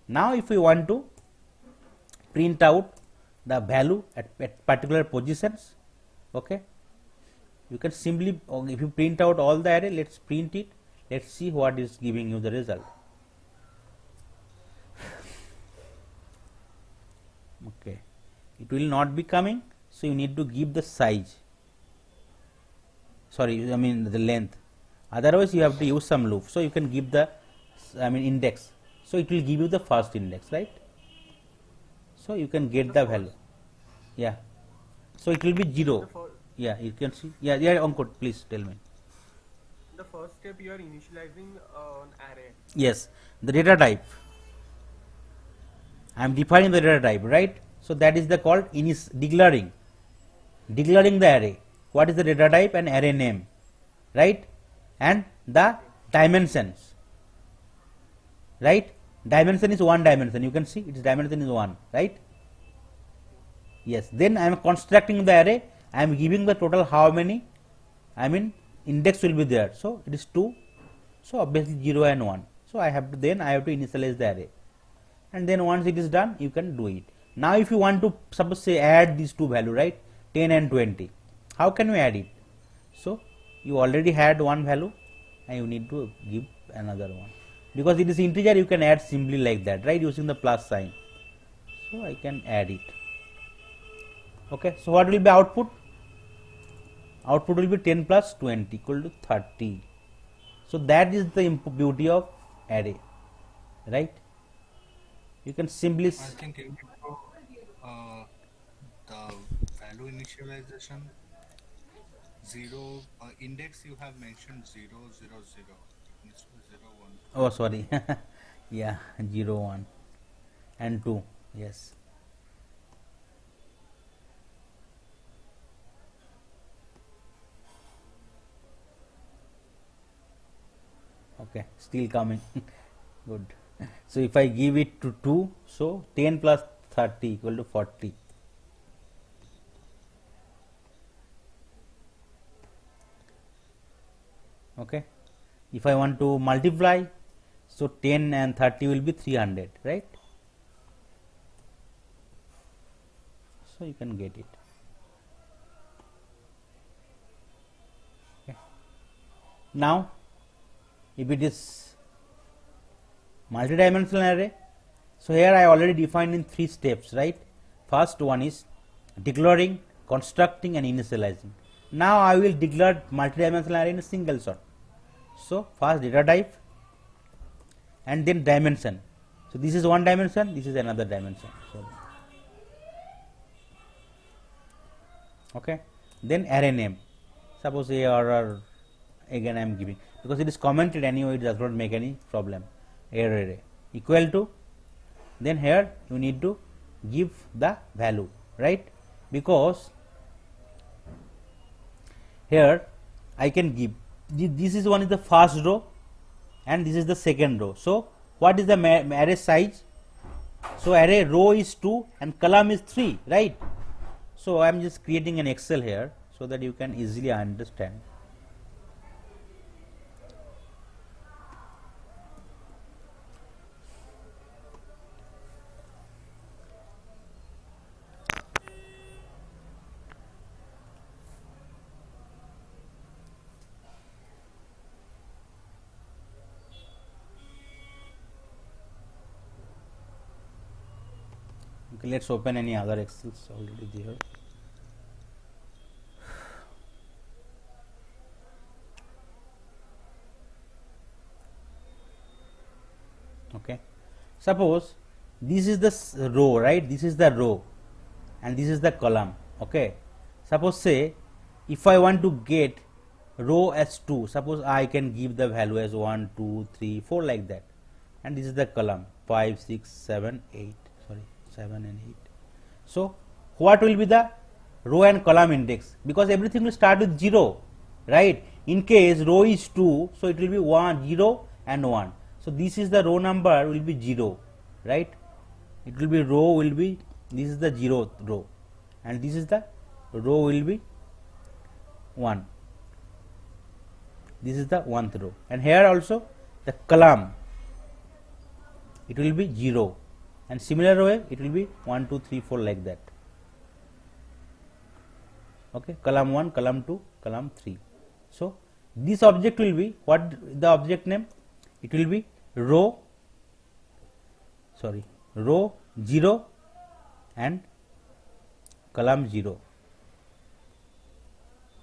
Now if we want to print out the value at particular positions, okay, you can simply, if you print out all the array, let's print it, let's see what is giving you the result. Okay, it will not be coming, so you need to give the size, sorry, I mean the length, otherwise you have to use some loop. So you can give the index, so it will give you the first index, right. So you can get the value, yeah. So it will be 0, yeah, you can see, yeah, Ankit, please tell me. The first step, you are initializing an array. Yes, the data type, I am defining the data type, right. So that is the called declaring the array. What is the data type and array name, right, and the dimensions, right. Dimension is 1 dimension, you can see its dimension is 1, right. Yes, then I am constructing the array, I am giving the total how many, index will be there, so it is 2, so obviously 0 and 1. So I have to initialize the array, and then once it is done you can do it. Now if you want to suppose say add these two value, right, 10 and 20, how can we add it? So you already had one value and you need to give another one, because it is integer, you can add simply like that, right, using the plus sign. So I can add it. Okay, so what will be output? Output will be 10 plus 20 equal to 30. So that is the beauty of array, right. You can simply I think in the value initialization, 0 index you have mentioned 0, 0, 0. It needs to be 0, 1. oh sorry yeah, 0, 1 and 2, yes. Okay, still coming. Good. So if I give it to 2, so 10 plus 30 equal to 40. Okay. If I want to multiply, so 10 and 30 will be 300, right? So you can get it. Okay. Now, if it is multidimensional array, so here I already defined in 3 steps, right? First one is declaring, constructing and initializing. Now I will declare multidimensional array in a single shot. So first data type and then dimension. So this is one dimension, this is another dimension. So okay, then array name. Suppose ARR, again I am giving, because it is commented anyway, it does not make any problem. Array equal to, then here you need to give the value, right? Because here I can give, this is one is the first row and this is the second row. So what is the array size? So array row is 2 and column is 3, right? So I am just creating an Excel here so that you can easily understand. Okay, let's open any other Excels already there. Okay, suppose this is the row, right? This is the row and this is the column. Okay, suppose say if I want to get row as 2, suppose I can give the value as 1, 2, 3, 4 like that, and this is the column 5, 6, 7, 8, sorry 7 and 8. So what will be the row and column index? Because everything will start with 0, right? In case row is 2, so it will be 1, 0 and 1. So this is the row number will be 0, right? It will be row will be, this is the 0th row and this is the row will be 1. This is the 1th row, and here also the column it will be 0, and similar way it will be 1, 2, 3, 4 like that. Okay, column 1, column 2, column 3. So this object will be, what the object name? It will be row 0 and column 0.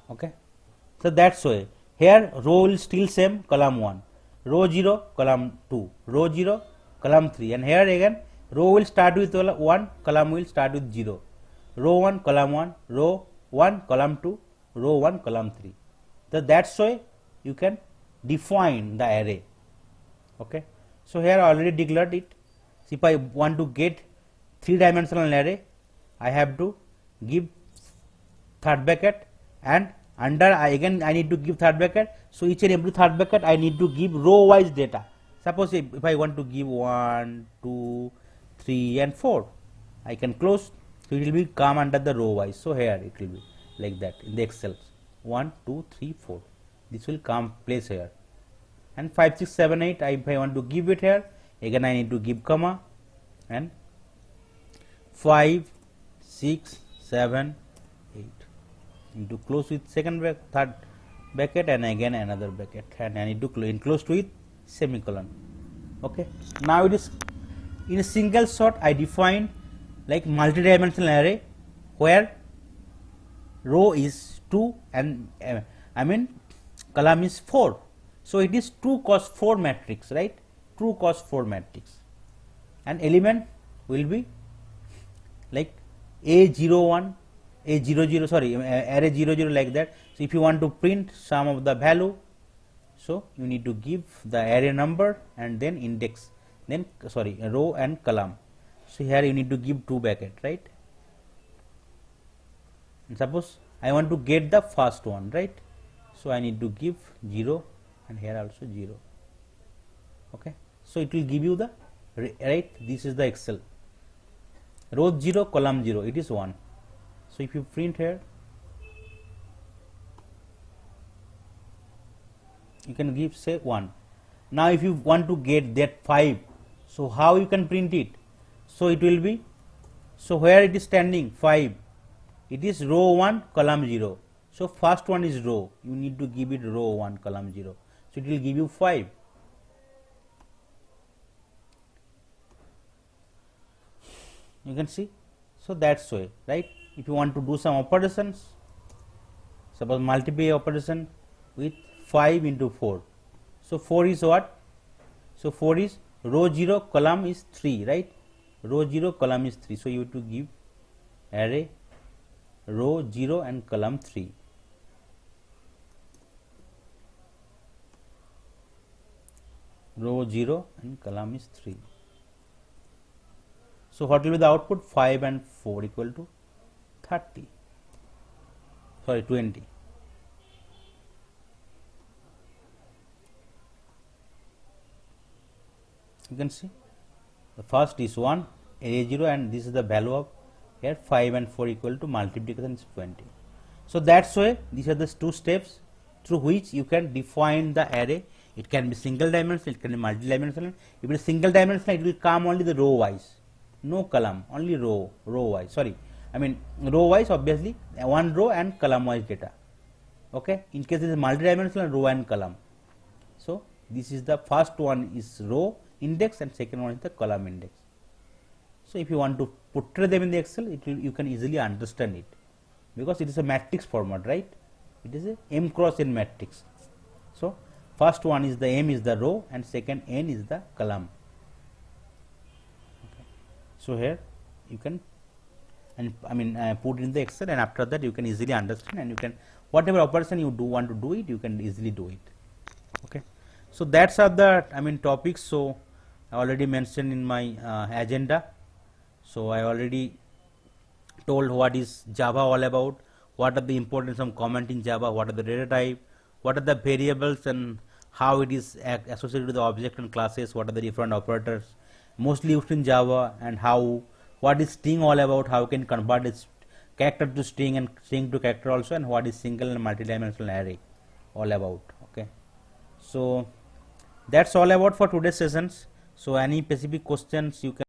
Okay, so that's why here row will still same, column 1, row 0, column 2, row 0, column 3, and here again row will start with 1, column will start with 0, row 1, column 1, row 1, column 2, row 1, column 3. So that's why you can define the array. Okay, so here I already declared it. So if I want to get 3-dimensional array, I have to give third bracket, and under again I need to give third bracket. So each and every third bracket I need to give row wise data. Suppose if I want to give 1, 2, 3 and 4, I can close. So it will be come under the row wise. So here it will be like that in the Excel, 1, 2, 3, 4. This will come place here, and 5, 6, 7, 8. If I want to give it here, again I need to give comma, and 5, 6, 7, 8 into close with third bracket, and again another bracket, and I need to enclose to it semicolon. Okay, now it is in a single shot I define like multi-dimensional array where row is 2 and column is 4. So it is 2 cos 4 matrix, right? 2 cos 4 matrix, and element will be like A01, A00, sorry, array 00 like that. So if you want to print some of the value, so you need to give the array number and then index, then sorry, row and column. So here you need to give 2 bracket, right? And suppose I want to get the first one, right? So I need to give 0 and here also 0. Okay, so it will give you the right, this is the Excel, row 0 column 0, it is 1. So if you print here, you can give say 1. Now if you want to get that 5, so how you can print it? So it will be, so where it is standing 5, it is row 1 column 0. So first one is row, you need to give it row 1 column 0. So it will give you 5. You can see. So that's way, right? If you want to do some operations, suppose multiply operation with 5 into 4. So 4 is what? So 4 is row 0 column is 3, right? Row 0 column is 3. So you have to give array row 0 and column 3. Row 0 and column is 3. So what will be the output? 5 and 4 equal to 30. Sorry, 20. You can see the first is 1, array 0, and this is the value of here 5 and 4 equal to multiplication is 20. So that's why these are the two steps through which you can define the array. It can be single dimensional, it can be multi-dimensional. If it is single dimensional, it will come only the row wise, no column, only row wise. Sorry, I mean row wise, obviously one row and column wise data. Okay, in case it is multi-dimensional, row and column. So this is the first one is row index and second one is the column index. So if you want to portray them in the Excel, it will, you can easily understand it, because it is a matrix format, right? It is a m cross n matrix. So first one is the m is the row and second n is the column. Okay. So here you can, and put in the Excel, and after that you can easily understand, and you can whatever operation you do want to do it, you can easily do it. Okay. So that's are the topics. So I already mentioned in my agenda. So I already told what is Java all about, what are the importance of comment in Java, what are the data type, what are the variables and how it is associated with the object and classes, what are the different operators mostly used in Java, and how, what is string all about, how you can convert its character to string and string to character also, and what is single and multi-dimensional array all about. Okay. So that's all about for today's sessions. So any specific questions you can